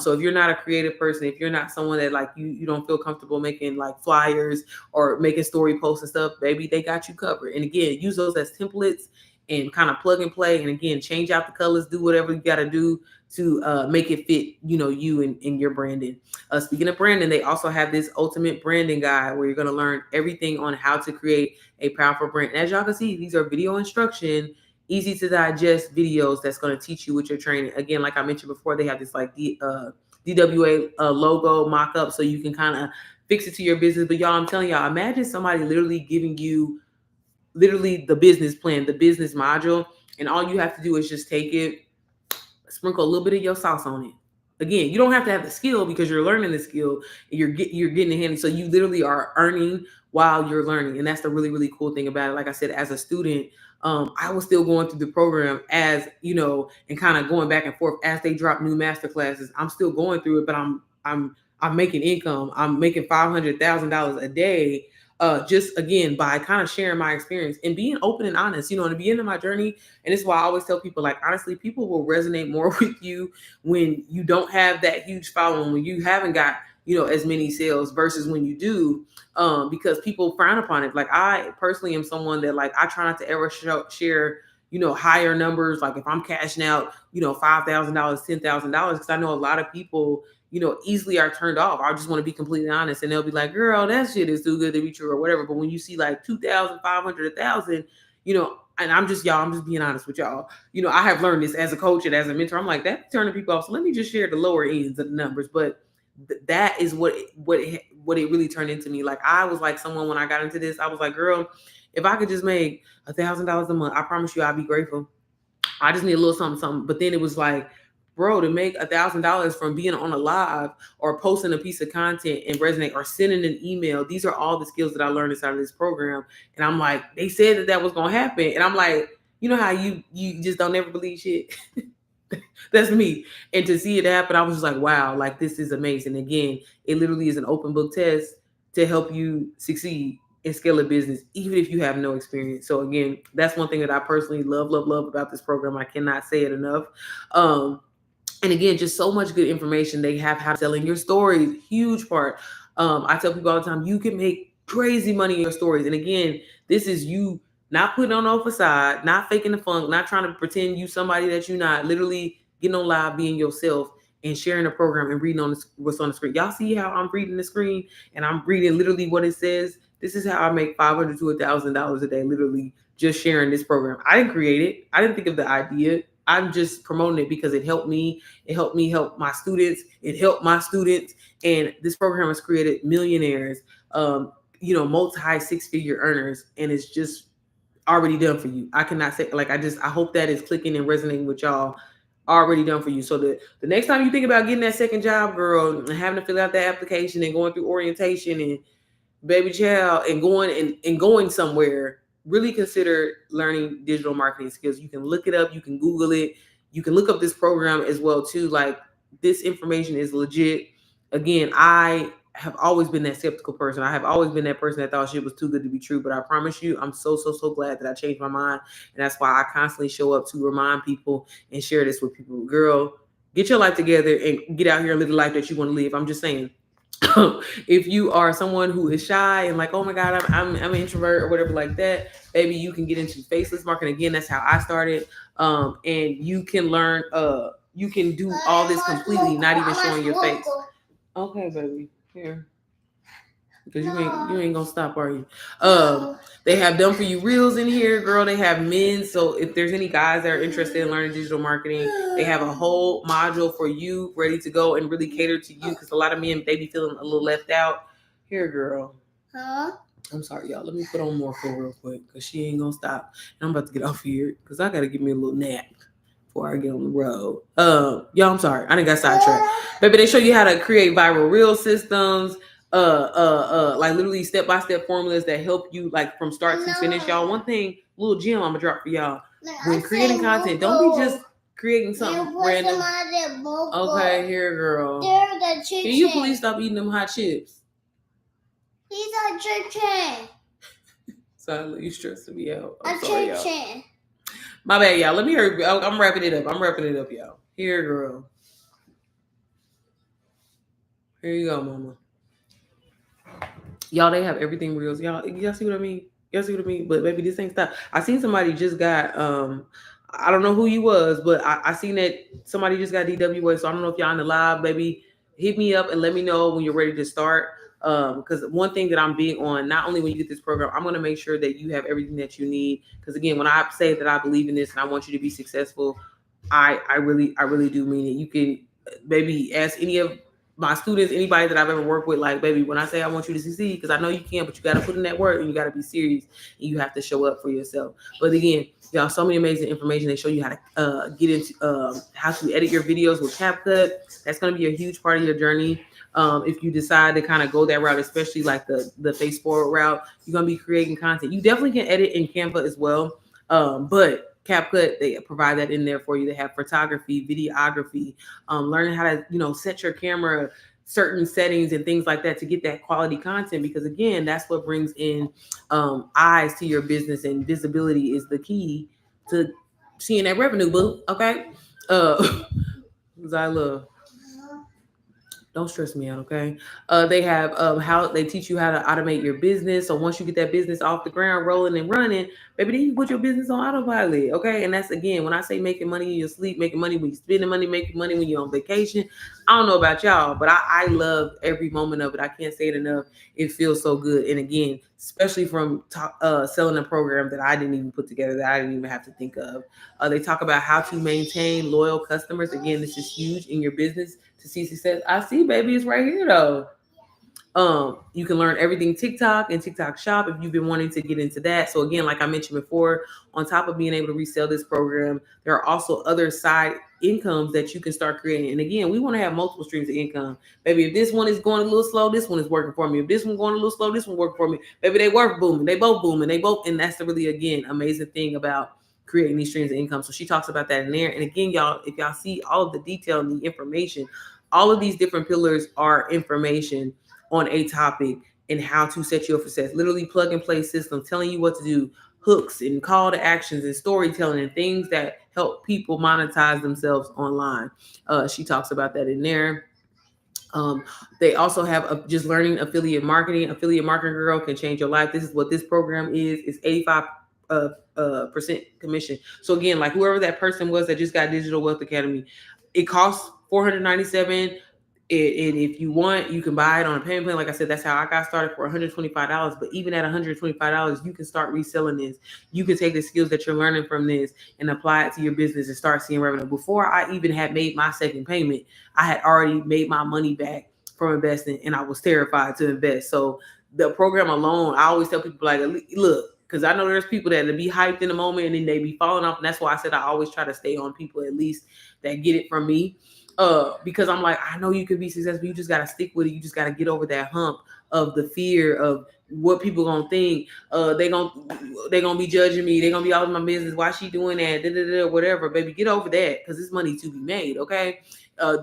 So if you're not a creative person, if you're not someone that like you don't feel comfortable making like flyers or making story posts and stuff, baby, they got you covered. And again, use those as templates and kind of plug and play. And again, change out the colors, do whatever you got to do to make it fit, you and your branding. Speaking of branding, they also have this ultimate branding guide where you're going to learn everything on how to create a powerful brand. And as y'all can see, these are video instruction, easy to digest videos that's going to teach you with your training. Again, like I mentioned before, they have this like DWA logo mock-up so you can kind of fix it to your business. But y'all, I'm telling y'all, imagine somebody literally giving you literally the business plan, the business module, and all you have to do is just take it, sprinkle a little bit of your sauce on it. Again, you don't have to have the skill because you're learning the skill and you're getting it handy. So you literally are earning while you're learning. And that's the really, really cool thing about it. Like I said, as a student, I was still going through the program as, and kind of going back and forth as they drop new master classes. I'm still going through it, but I'm making income. I'm making $500,000 a day. Just again by kind of sharing my experience and being open and honest, in the beginning of my journey. And it's why I always tell people, like, honestly, people will resonate more with you when you don't have that huge following, when you haven't got, as many sales versus when you do, because people frown upon it. Like I personally am someone that like, I try not to ever share, higher numbers. Like if I'm cashing out, $5,000, $10,000, because I know a lot of people, easily are turned off. I just want to be completely honest. And they'll be like, girl, that shit is too good to be true or whatever. But when you see like 2,500, 1,000, and I'm just being honest with y'all. I have learned this as a coach and as a mentor. I'm like, that's turning people off. So let me just share the lower ends of the numbers. But that is what it really turned into me. Like I was like someone when I got into this, I was like, girl, if I could just make $1,000 a month, I promise you I'd be grateful. I just need a little something. But then it was like, bro, to make $1,000 from being on a live or posting a piece of content and resonate or sending an email, these are all the skills that I learned inside of this program. And I'm like, they said that was going to happen. And I'm like, you know how you just don't ever believe shit? That's me. And to see it happen, I was just like, wow, like this is amazing. Again, it literally is an open book test to help you succeed and scale a business, even if you have no experience. So again, that's one thing that I personally love about this program. I cannot say it enough. And again, just so much good information. They have how selling your stories, huge part. I tell people all the time, you can make crazy money in your stories. And again, this is you not putting on no facade, not faking the funk, not trying to pretend you somebody that you're not, literally getting on live, being yourself and sharing the program and reading what's on the screen. Y'all see how I'm reading the screen and I'm reading literally what it says. This is how I make $500 to $1,000 a day, literally just sharing this program. I didn't create it. I didn't think of the idea. I'm just promoting it because it helped me. It helped me help my students. It helped my students. And this program has created millionaires, multi six-figure earners. And it's just already done for you. I cannot say, like, I hope that is clicking and resonating with y'all. Already done for you. So the next time you think about getting that second job, girl, and having to fill out that application and going through orientation and baby child and going somewhere, really consider learning digital marketing skills. You can look it up, you can Google it, you can look up this program as well too. Like this information is legit. Again, I have always been that skeptical person. I have always been that person that thought shit was too good to be true. But I promise you, I'm so glad that I changed my mind. And that's why I constantly show up to remind people and share this with people. Girl, get your life together and get out here and live the life that you want to live. I'm just saying, If you are someone who is shy and like, oh my God, I'm an introvert or whatever like that, maybe you can get into faceless marketing. Again, that's how I started. And you can learn, you can do all this completely, not even showing your face. Okay, baby, here. Because you ain't gonna stop, are you? They have done for you reels in here, girl. They have men. So if there's any guys that are interested in learning digital marketing, they have a whole module for you ready to go and really cater to you. Because a lot of men, they be feeling a little left out. Here, girl. Huh? I'm sorry, y'all. Let me put on more for real quick because she ain't gonna stop. And I'm about to get off here because I gotta give me a little nap before I get on the road. Y'all, I'm sorry. I didn't got sidetracked. Baby, they show you how to create viral reel systems. Like literally step-by-step formulas that help you like from start to finish. Y'all, one thing, little gem I'm gonna drop for y'all. When creating content, don't be just creating something random. Okay, here, girl. Can you please stop eating them hot chips? These are chicken. Sorry, you stressing me out. I'm sorry, y'all. My bad, y'all. Let me hurry. I'm wrapping it up. Y'all. Here, girl. Here you go, mama. Y'all, they have everything reels. Y'all see what I mean? Y'all see what I mean? But baby, this ain't stop. I seen somebody just got I don't know who you was, but I seen that somebody just got DWA. So I don't know if y'all in the live, baby. Hit me up and let me know when you're ready to start. Because one thing that I'm big on, not only when you get this program, I'm gonna make sure that you have everything that you need. Because again, when I say that I believe in this and I want you to be successful, I really do mean it. You can maybe ask any of my students, anybody that I've ever worked with, like, baby, when I say I want you to succeed, because I know you can, but you got to put in that work and you got to be serious and you have to show up for yourself. But again, y'all, so many amazing information. They show you how to get into how to edit your videos with CapCut. That's going to be a huge part of your journey. If you decide to kind of go that route, especially like the face forward route, you're going to be creating content. You definitely can edit in Canva as well. But CapCut, they provide that in there for you. They have photography, videography, learning how to, set your camera, certain settings and things like that to get that quality content. Because again, that's what brings in eyes to your business, and visibility is the key to seeing that revenue, boo. Okay. Zyla, don't stress me out, okay? They have how they teach you how to automate your business. So once you get that business off the ground, rolling and running, baby, then you put your business on autopilot, okay? And that's again when I say making money in your sleep, making money when you're spending money, making money when you're on vacation. I don't know about y'all, but I love every moment of it. I can't say it enough. It feels so good. And again, especially from selling a program that I didn't even put together, that I didn't even have to think of. They talk about how to maintain loyal customers. Again, this is huge in your business to see success. I see, baby, it's right here though. You can learn everything TikTok and TikTok Shop if you've been wanting to get into that. So again, like I mentioned before, on top of being able to resell this program, there are also other side incomes that you can start creating. And again, we want to have multiple streams of income. Baby, if this one is going a little slow, this one is working for me. If this one going a little slow, this one working for me. Baby, they work booming. They both booming. And that's the really, again, amazing thing about creating these streams of income. So she talks about that in there. And again, y'all, if y'all see all of the detail and the information, all of these different pillars are information on a topic and how to set you up for success. Literally plug and play system telling you what to do, hooks and call to actions and storytelling and things that help people monetize themselves online. She talks about that in there. They also have just learning affiliate marketing. Affiliate marketing, girl, can change your life. This is what this program is. It's 85% commission. So again, like whoever that person was that just got Digital Wealth Academy, it costs $497. And if you want, you can buy it on a payment plan. Like I said, that's how I got started for $125. But even at $125, you can start reselling this. You can take the skills that you're learning from this and apply it to your business and start seeing revenue. Before I even had made my second payment, I had already made my money back from investing, and I was terrified to invest. So the program alone, I always tell people, like, look, because I know there's people that be hyped in the moment and then they be falling off. And that's why I said I always try to stay on people at least that get it from me. Because I'm like, I know you could be successful. You just got to stick with it. You just got to get over that hump of the fear of what people gonna think. They gonna be judging me. They gonna be all in my business. Why she doing that? Whatever, baby. Get over that, because it's money to be made. Okay.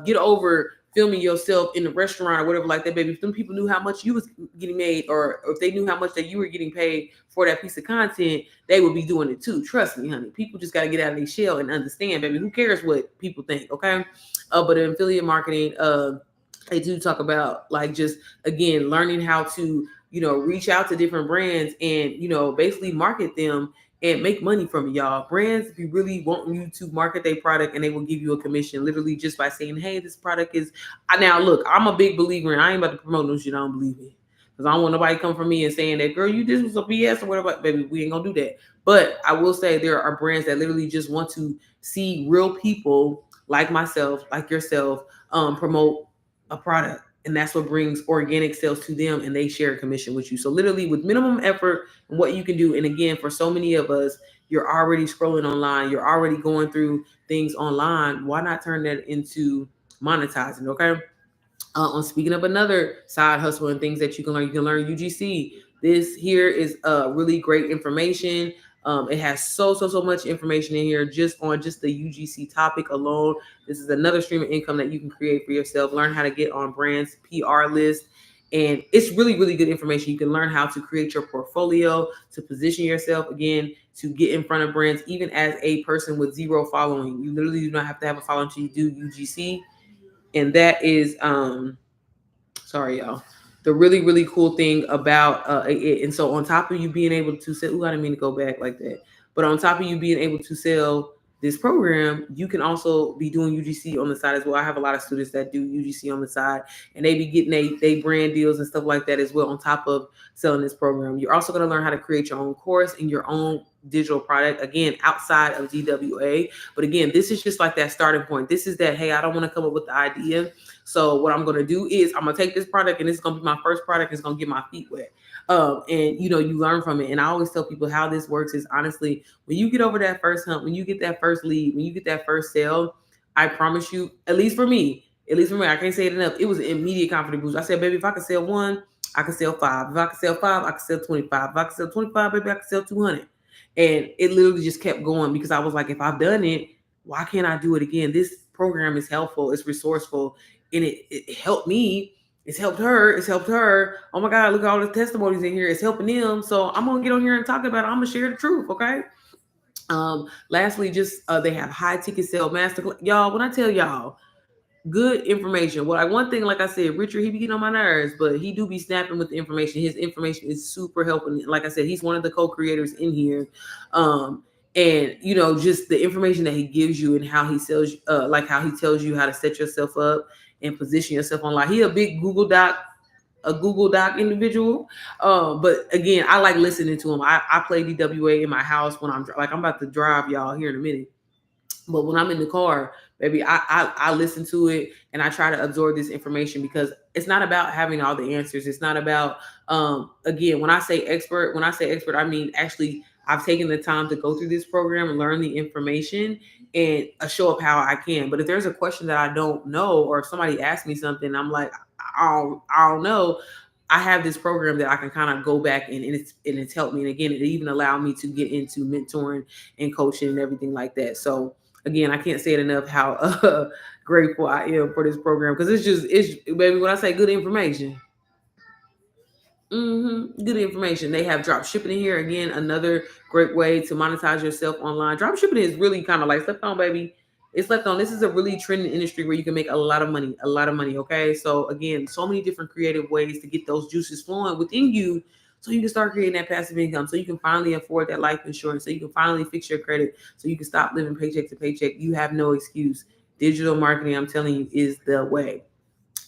Get over filming yourself in the restaurant or whatever like that, baby. If them people knew how much you was getting made, or if they knew how much that you were getting paid for that piece of content, they would be doing it too. Trust me, honey. People just got to get out of their shell and understand, baby. Who cares what people think, okay? But in affiliate marketing, they do talk about like just again learning how to reach out to different brands and basically market them and make money from it, y'all. Brands be really wanting you to market their product and they will give you a commission literally just by saying, hey, this product is now look, I'm a big believer and I ain't about to promote no shit I don't believe in. Because I don't want nobody come from me and saying that, girl, you this was a BS or whatever. Baby, we ain't gonna do that. But I will say there are brands that literally just want to see real people like myself, like yourself, promote a product, and that's what brings organic sales to them, and they share a commission with you. So literally with minimum effort and what you can do. And again, for so many of us, you're already scrolling online, you're already going through things online. Why not turn that into monetizing? Okay. On speaking of another side hustle and things that you can learn UGC. This here is really great information. It has so much information in here just on just the UGC topic alone. This is another stream of income that you can create for yourself. Learn how to get on brands PR list. And it's really good information. You can learn how to create your portfolio, to position yourself again, to get in front of brands, even as a person with zero following. You literally do not have to have a following until you do UGC. And that is sorry y'all, the really cool thing about it. And so on top of you being able to sell, I didn't mean to go back like that, but on top of you being able to sell this program, you can also be doing UGC on the side as well. I have a lot of students that do UGC on the side, and they be getting they brand deals and stuff like that as well on top of selling this program. You're also going to learn how to create your own course and your own digital product, again, outside of DWA. But again, this is just like that starting point. This is that, hey, I don't want to come up with the idea. So what I'm going to do is I'm going to take this product, and it's going to be my first product. It's going to get my feet wet. And you learn from it. And I always tell people how this works is honestly, when you get over that first hump, when you get that first lead, when you get that first sale, I promise you, at least for me, I can't say it enough. It was an immediate confidence boost. I said, baby, if I could sell one, I could sell five. If I could sell five, I could sell 25. If I could sell 25, baby, I could sell 200. And it literally just kept going because I was like, if I've done it, why can't I do it again? This program is helpful. It's resourceful. And it helped me. It's helped her. It's helped her. Oh my God, look at all the testimonies in here. It's helping them. So I'm going to get on here and talk about it. I'm going to share the truth. Okay. Lastly, just they have high ticket sale masterclass. Y'all, when I tell y'all, good information. Well, like one thing, like I said, Richard, he be getting on my nerves, but he do be snapping with the information. His information is super helping. Like I said, he's one of the co-creators in here. And just the information that he gives you and how he sells, like how he tells you how to set yourself up and position yourself online. He a big Google Doc individual. But again, I like listening to him. I play DWA in my house when I'm about to drive y'all here in a minute. But when I'm in the car, baby, I listen to it and I try to absorb this information because it's not about having all the answers. It's not about again, when I say expert, I mean actually I've taken the time to go through this program and learn the information and show up how I can. But if there's a question that I don't know, or if somebody asks me something, I'm like, I don't know. I have this program that I can kind of go back and it's helped me. And again, it even allowed me to get into mentoring and coaching and everything like that. So again, I can't say it enough how grateful I am for this program because it's baby, when I say good information, good information. They have drop shipping in here. Again, another great way to monetize yourself online. Drop shipping is really kind of like slept on, baby. It's slept on. This is a really trending industry where you can make a lot of money, Okay. So again, so many different creative ways to get those juices flowing within you so you can start creating that passive income, so you can finally afford that life insurance, so you can finally fix your credit, so you can stop living paycheck to paycheck. You have no excuse. Digital marketing, I'm telling you, is the way.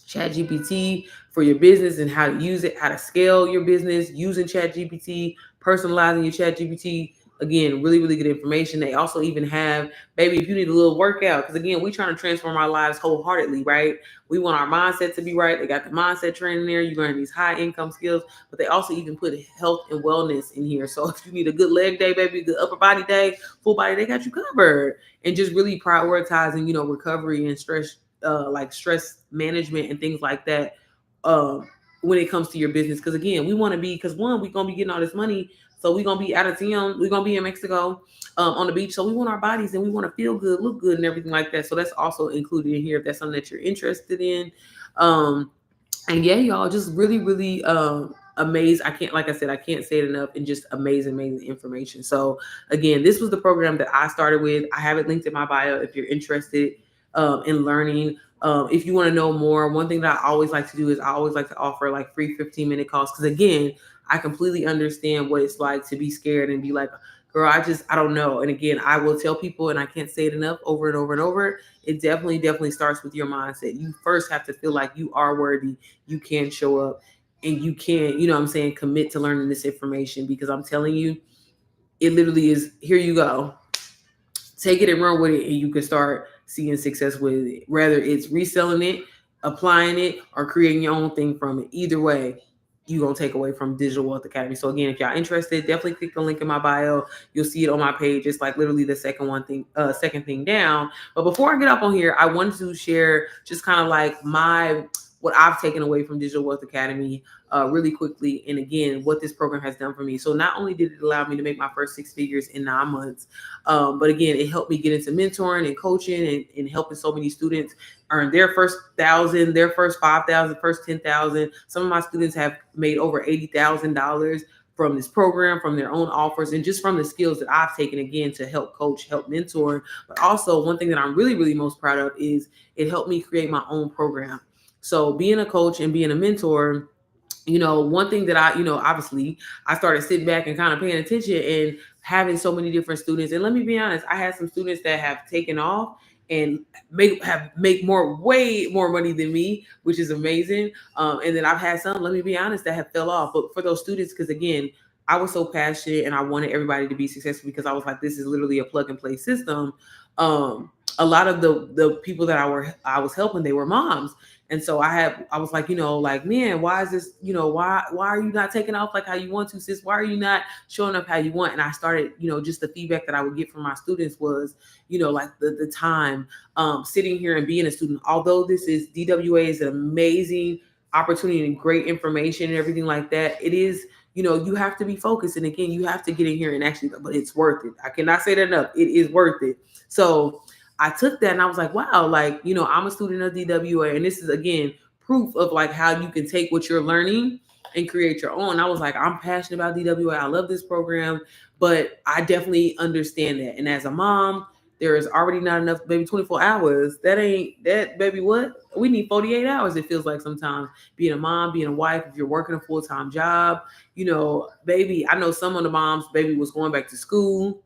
ChatGPT for your business and how to use it, how to scale your business using ChatGPT, personalizing your ChatGPT. Again, really good information. They also even have, baby, if you need a little workout, because again, we trying to transform our lives wholeheartedly, right? We want our mindset to be right. They got the mindset training there. You learn these high income skills, but they also even put health and wellness in here. So if you need a good leg day, baby, good upper body day, full body, they got you covered. And just really prioritizing, recovery and stress, like stress management and things like that when it comes to your business. Because again, we want to be, because one, we're going to be getting all this money, so we're going to be out of town, we're going to be in Mexico on the beach, so we want our bodies and we want to feel good, look good and everything like that. So that's also included in here if that's something that you're interested in. And yeah, y'all, just really amazed. I can't say it enough, and just amazing information. So again, this was the program that I started with. I have it linked in my bio if you're interested in learning If you want to know more, one thing that I always like to do is I always like to offer like free 15-minute calls. Because again, I completely understand what it's like to be scared and be like, girl, I don't know. And again, I will tell people, and I can't say it enough over and over and over. It definitely starts with your mindset. You first have to feel like you are worthy, you can show up, and you can, you know what I'm saying, commit to learning this information. Because I'm telling you, it literally is, here you go, take it and run with it, and you can start seeing success with it. Whether it's reselling it, applying it, or creating your own thing from it. Either way, you gonna take away from Digital Wealth Academy. So again, if y'all interested, definitely click the link in my bio. You'll see it on my page. It's like literally the second thing down. But before I get up on here, I wanted to share just kind of like what I've taken away from Digital Wealth Academy really quickly. And again, what this program has done for me. So not only did it allow me to make my first 6 figures in 9 months, but again, it helped me get into mentoring and coaching and helping so many students earn their first 1,000, their first 5,000, first 10,000. Some of my students have made over $80,000 from this program, from their own offers, and just from the skills that I've taken again to help coach, help mentor. But also, one thing that I'm really, really most proud of is it helped me create my own program. So being a coach and being a mentor, one thing that obviously I started sitting back and kind of paying attention and having so many different students. And let me be honest, I had some students that have taken off and make way more money than me, which is amazing. And then I've had some, let me be honest, that have fell off. But for those students, because again, I was so passionate and I wanted everybody to be successful because I was like, this is literally a plug and play system. A lot of the people that I was helping, they were moms. And so I was like, like, man, why is this, why are you not taking off like how you want to, sis? Why are you not showing up how you want? And I started, just the feedback that I would get from my students was, like the time sitting here and being a student. Although this is DWA is an amazing opportunity and great information and everything like that, it is, you have to be focused. And again, you have to get in here and actually, but it's worth it. I cannot say that enough. It is worth it. So I took that and I was like, wow, like, I'm a student of DWA. And this is, again, proof of like how you can take what you're learning and create your own. I was like, I'm passionate about DWA. I love this program, but I definitely understand that. And as a mom, there is already not enough, maybe 24 hours. That ain't that, baby. What? We need 48 hours. It feels like sometimes being a mom, being a wife, if you're working a full-time job, baby, I know some of the moms, baby was going back to school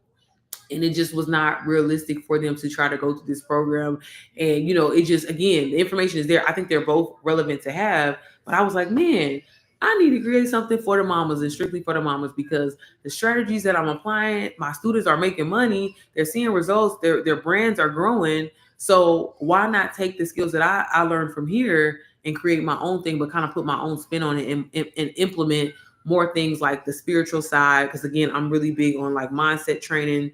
and it just was not realistic for them to try to go through this program. And, it just, again, the information is there. I think they're both relevant to have, but I was like, man, I need to create something for the mamas and strictly for the mamas because the strategies that I'm applying, my students are making money. They're seeing results. Their brands are growing. So why not take the skills that I learned from here and create my own thing, but kind of put my own spin on it and implement more things like the spiritual side. Because again, I'm really big on like mindset training,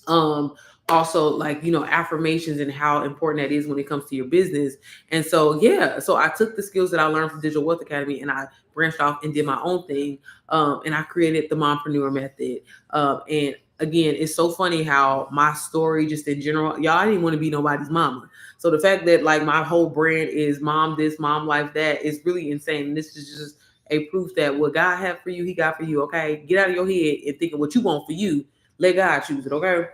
also like affirmations and how important that is when it comes to your business. And so so I took the skills that I learned from Digital Wealth Academy and I branched off and did my own thing, and I created the Mompreneur Method. And again, it's so funny how my story just in general, y'all, I didn't want to be nobody's mama. So the fact that like my whole brand is mom this, mom life that is really insane. And this is just a proof that what God had for you, he got for you. Okay, get out of your head and think of what you want for you. Let God choose it. Okay.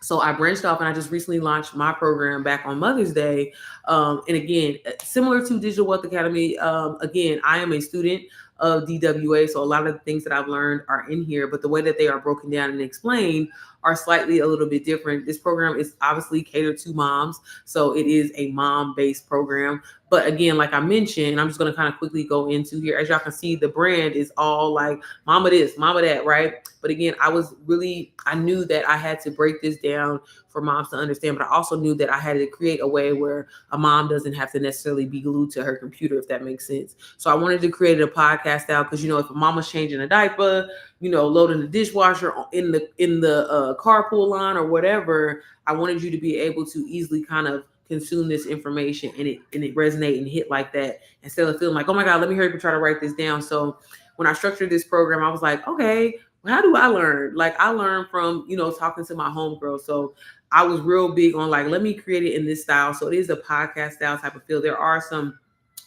So I branched off and I just recently launched my program back on Mother's Day. And again, similar to Digital Wealth Academy, again, I am a student of DWA. So a lot of the things that I've learned are in here, but the way that they are broken down and explained are slightly a little bit different. This program is obviously catered to moms. So it is a mom-based program. But again, like I mentioned, I'm just going to kind of quickly go into here. As y'all can see, the brand is all like mama this, mama that, right? But again, I knew that I had to break this down for moms to understand, but I also knew that I had to create a way where a mom doesn't have to necessarily be glued to her computer, if that makes sense. So I wanted to create a podcast out because, if a mama's changing a diaper, loading the dishwasher in the carpool line or whatever, I wanted you to be able to easily kind of consume this information and it resonate and hit like that instead of feeling like, oh my God, let me hurry up and try to write this down. So when I structured this program, I was like, okay, how do I learn? Like I learned from, talking to my homegirl. So I was real big on like, let me create it in this style. So it is a podcast style type of feel. There are some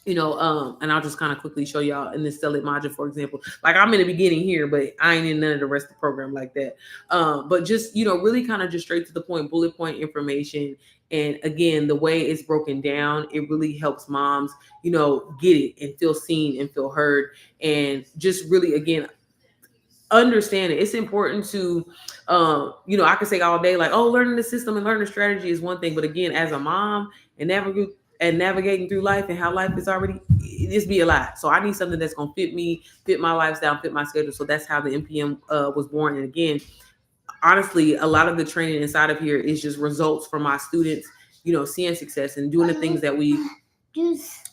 And I'll just kind of quickly show y'all in this Sell It module, for example. Like I'm in the beginning here, but I ain't in none of the rest of the program like that. But just, really kind of just straight to the point, bullet point information. And again, the way it's broken down, it really helps moms, get it and feel seen and feel heard. And just really, again, understand it. It's important to, I can say all day, like, oh, learning the system and learning strategy is one thing. But again, as a mom and navigating through life and how life is already, it just be a lot. So I need something that's going to fit me, fit my lifestyle, fit my schedule. So that's how the NPM was born. And again, honestly, a lot of the training inside of here is just results from my students, seeing success and doing the things that we.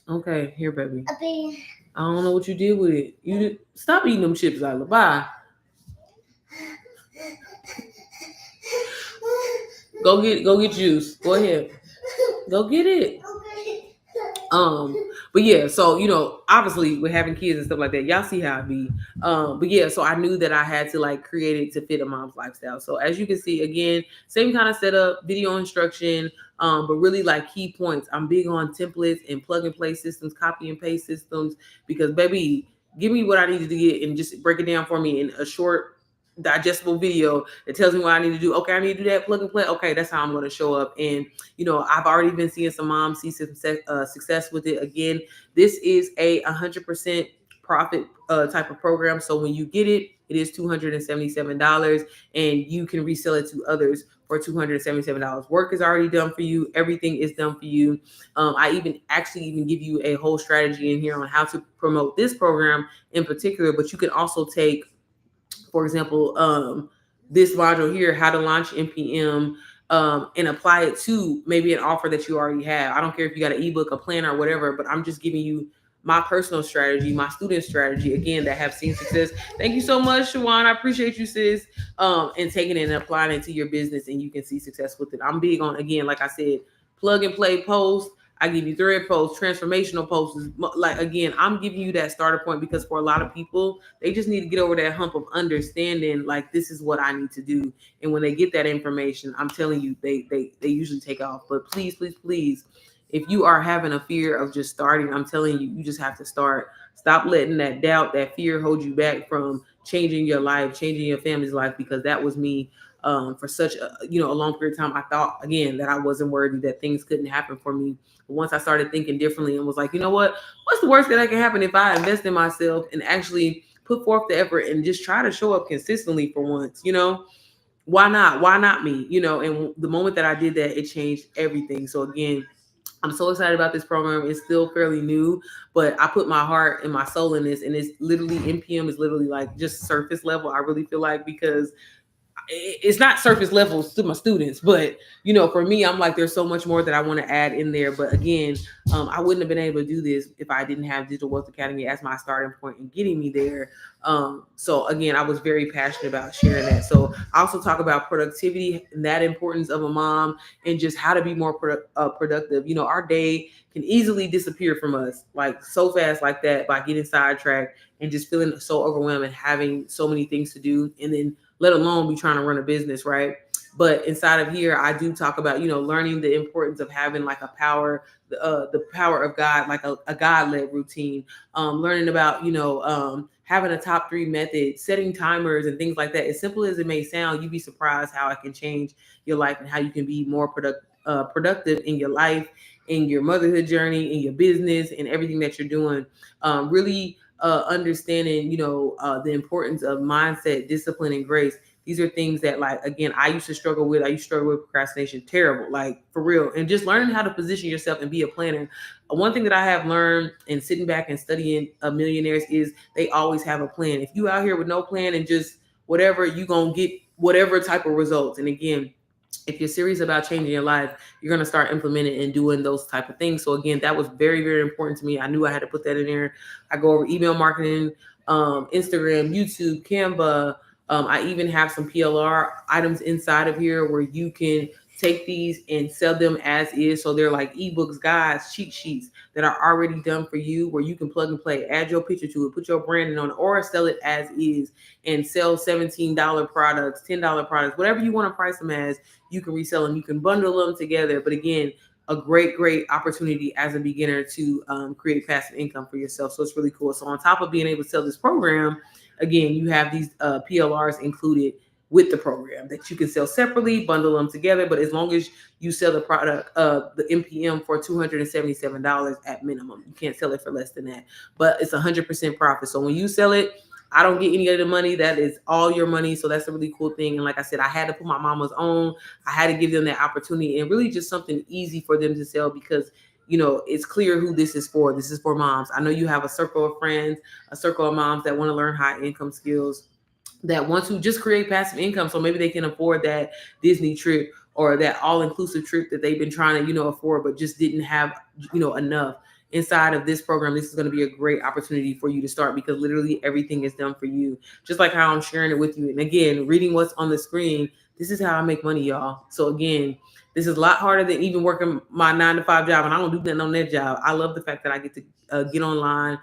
Okay, here, baby. I don't know what you did with it. Stop eating them chips, Isla. Bye. Go get juice. Go ahead. Go get it. But yeah, so obviously with having kids and stuff like that, y'all see how it be. But yeah, so I knew that I had to like create it to fit a mom's lifestyle. So as you can see, again, same kind of setup, video instruction, but really like key points. I'm big on templates and plug and play systems, copy and paste systems, because baby, give me what I need to get and just break it down for me in a short digestible video that tells me what I need to do. Okay, I need to do that, plug and play. Okay, that's how I'm going to show up. And I've already been seeing some moms see some success with it. Again, this is a 100% profit type of program. So when you get it, it is $277, and you can resell it to others for $277. Work is already done for you. Everything is done for you. I even give you a whole strategy in here on how to promote this program in particular. But you can also take, for example, this module here, how to launch NPM, and apply it to maybe an offer that you already have. I don't care if you got an ebook, a plan, or whatever, but I'm just giving you my personal strategy, my student strategy, again, that have seen success. Thank you so much, Shawan. I appreciate you, sis. And taking it and applying it to your business, and you can see success with it. I'm big on, again, like I said, plug and play posts. I give you thread posts, transformational posts. Like, again, I'm giving you that starter point because for a lot of people, they just need to get over that hump of understanding, like, this is what I need to do. And when they get that information, I'm telling you, they usually take off. But please, please, please, if you are having a fear of just starting, I'm telling you, you just have to start. Stop letting that doubt, that fear hold you back from changing your life, changing your family's life, because that was me. For such a long period of time, I thought, again, that I wasn't worthy, that things couldn't happen for me. But once I started thinking differently and was like, you know what, what's the worst that can happen if I invest in myself and actually put forth the effort and just try to show up consistently for once, why not? Why not me? And the moment that I did that, it changed everything. So again, I'm so excited about this program. It's still fairly new, but I put my heart and my soul in this, and it's literally, NPM is literally like just surface level. I really feel like, because it's not surface levels to my students, but for me, I'm like, there's so much more that I want to add in there. But again, I wouldn't have been able to do this if I didn't have Digital Wealth Academy as my starting point and getting me there. So again, I was very passionate about sharing that. So I also talk about productivity and that importance of a mom, and just how to be more productive. Our day can easily disappear from us, like so fast like that, by getting sidetracked and just feeling so overwhelmed and having so many things to do, and then let alone be trying to run a business, right? But inside of here, I do talk about, learning the importance of having like the power of God, like a God-led routine, learning about, having a top 3 method, setting timers and things like that. As simple as it may sound, you'd be surprised how it can change your life and how you can be more productive in your life, in your motherhood journey, in your business, and everything that you're doing. Really understanding, the importance of mindset, discipline, and grace. These are things that, like, again, I used to struggle with. I used to struggle with procrastination, terrible, like for real. And just learning how to position yourself and be a planner. One thing that I have learned in sitting back and studying millionaires is they always have a plan. If you out here with no plan and just whatever, you gonna get whatever type of results. And again, if you're serious about changing your life, you're going to start implementing and doing those type of things. So again, that was very, very important to me. I knew I had to put that in there. I go over email marketing, Instagram, YouTube, Canva. I even have some PLR items inside of here where you can take these and sell them as is. So they're like ebooks, guides, cheat sheets that are already done for you, where you can plug and play, add your picture to it, put your branding on it, or sell it as is and sell $17 products, $10 products, whatever you want to price them as. You can resell them. You can bundle them together. But again, a great opportunity as a beginner to create passive income for yourself. So it's really cool. So on top of being able to sell this program, again, you have these PLRs included with the program that you can sell separately, bundle them together. But as long as you sell the product, the MPM for $277 at minimum, you can't sell it for less than that. But it's 100% profit. So when you sell it, I don't get any of the money. That is all your money. So that's a really cool thing. And like I said, I had to put my mama's on. I had to give them that opportunity and really just something easy for them to sell because it's clear who this is for. This is for moms. I know you have a circle of friends, a circle of moms that want to learn high income skills, that want to just create passive income so maybe they can afford that Disney trip or that all-inclusive trip that they've been trying to afford but just didn't have enough. Inside of this program, this is going to be a great opportunity for you to start because literally everything is done for you, just like how I'm sharing it with you. And again, reading what's on the screen, this is how I make money, y'all. So again, this is a lot harder than even working my 9 to 5 job, and I don't do nothing on that job. I love the fact that I get to get online,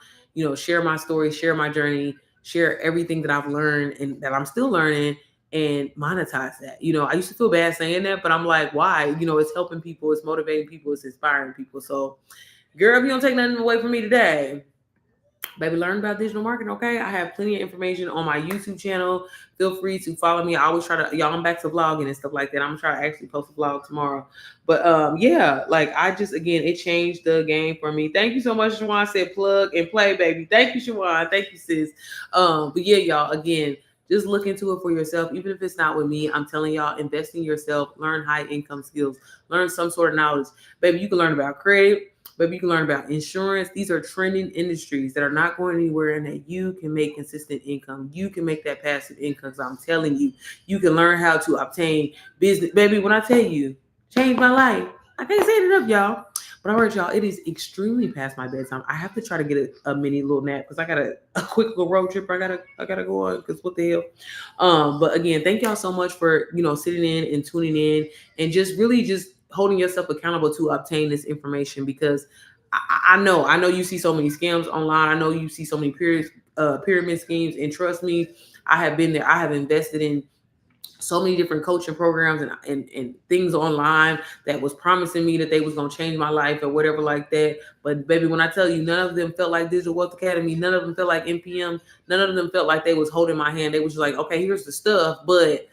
share my story, share my journey, share everything that I've learned and that I'm still learning and monetize that. I used to feel bad saying that, but I'm like, why? It's helping people, it's motivating people, it's inspiring people. So, girl, if you don't take nothing away from me today, baby, learn about digital marketing, okay? I have plenty of information on my YouTube channel. Feel free to follow me. I always try to, y'all, I'm back to vlogging and stuff like that. I'm gonna try to actually post a vlog tomorrow. But yeah, like I just, again, it changed the game for me. Thank you so much, Shawan. Said plug and play, baby. Thank you, Shawan. Thank you, sis. But yeah, y'all, again, just look into it for yourself. Even if it's not with me, I'm telling y'all, invest in yourself, learn high income skills, learn some sort of knowledge. Baby, you can learn about credit. Maybe you can learn about insurance. These are trending industries that are not going anywhere and that you can make consistent income. You can make that passive income. So I'm telling you, you can learn how to obtain business. Baby, when I tell you, change my life, I can't say it enough, y'all. But all right, y'all, it is extremely past my bedtime. I have to try to get a mini little nap because I got a quick little road trip I gotta go on because what the hell. But again, thank y'all so much for sitting in and tuning in and just really just holding yourself accountable to obtain this information because I know you see so many scams online. I know you see so many pyramid schemes, and trust me, I have been there. I have invested in so many different coaching programs and things online that was promising me that they was going to change my life or whatever like that. But baby, when I tell you, none of them felt like Digital Wealth Academy, none of them felt like NPM, none of them felt like they was holding my hand. They was just like, okay, here's the stuff, but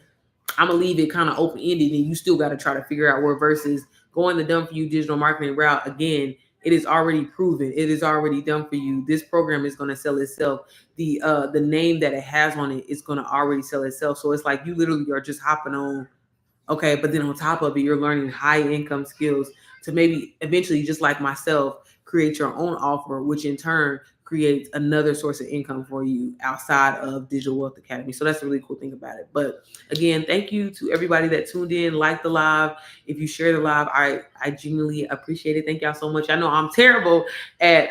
I'm gonna leave it kind of open ended, and you still got to try to figure out where. Versus going the done for you digital marketing route, again, it is already proven, it is already done for you. This program is going to sell itself. The name that it has on it is going to already sell itself. So it's like you literally are just hopping on. Okay, but then on top of it, you're learning high income skills to maybe eventually, just like myself, create your own offer, which in turn creates another source of income for you outside of Digital Wealth Academy. So that's the really cool thing about it. But again, thank you to everybody that tuned in, like the live. If you share the live, I genuinely appreciate it. Thank y'all so much. I know I'm terrible at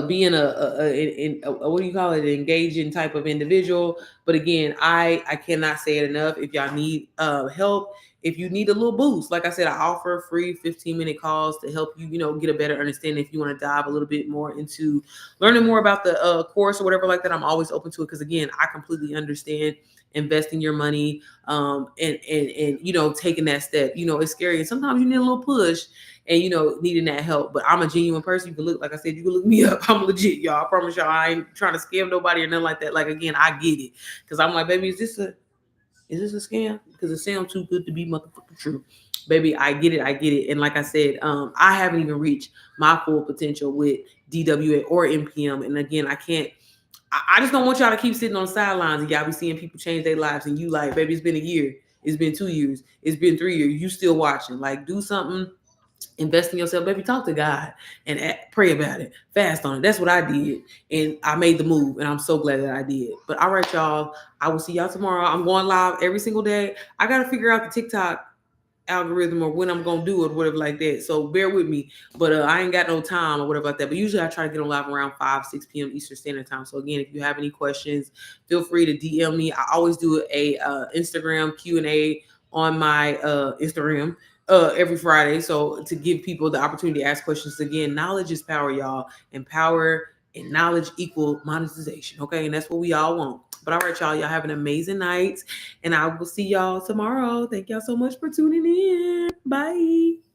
being a what do you call it, an engaging type of individual. But again, I cannot say it enough. If y'all need help, if you need a little boost, like I said, I offer free 15-minute calls to help you get a better understanding. If you want to dive a little bit more into learning more about the course or whatever like that, I'm always open to it because again, I completely understand investing your money and taking that step. It's scary and sometimes you need a little push and needing that help. But I'm a genuine person. You can look, like I said, you can look me up. I'm legit, y'all. I promise y'all, I ain't trying to scam nobody or nothing like that. Like again, I get it because I'm like, baby, is this a scam? Because it sounds too good to be motherfucking true. Baby, I get it. And like I said, I haven't even reached my full potential with DWA or NPM. And again, I just don't want y'all to keep sitting on the sidelines and y'all be seeing people change their lives and you like, baby, it's been a year, it's been 2 years, it's been 3 years, you still watching. Like, do something. Invest in yourself, baby. Talk to God and pray about it. Fast on it. That's what I did. And I made the move. And I'm so glad that I did. But all right, y'all. I will see y'all tomorrow. I'm going live every single day. I got to figure out the TikTok algorithm or when I'm going to do it, whatever like that. So bear with me. But I ain't got no time or whatever like that. But usually I try to get on live around 5, 6 p.m. Eastern Standard Time. So again, if you have any questions, feel free to DM me. I always do a Instagram Q&A on my Instagram every Friday. So to give people the opportunity to ask questions. Again, knowledge is power, y'all. And power and knowledge equal monetization. Okay. And that's what we all want. But all right, y'all have an amazing night. And I will see y'all tomorrow. Thank y'all so much for tuning in. Bye.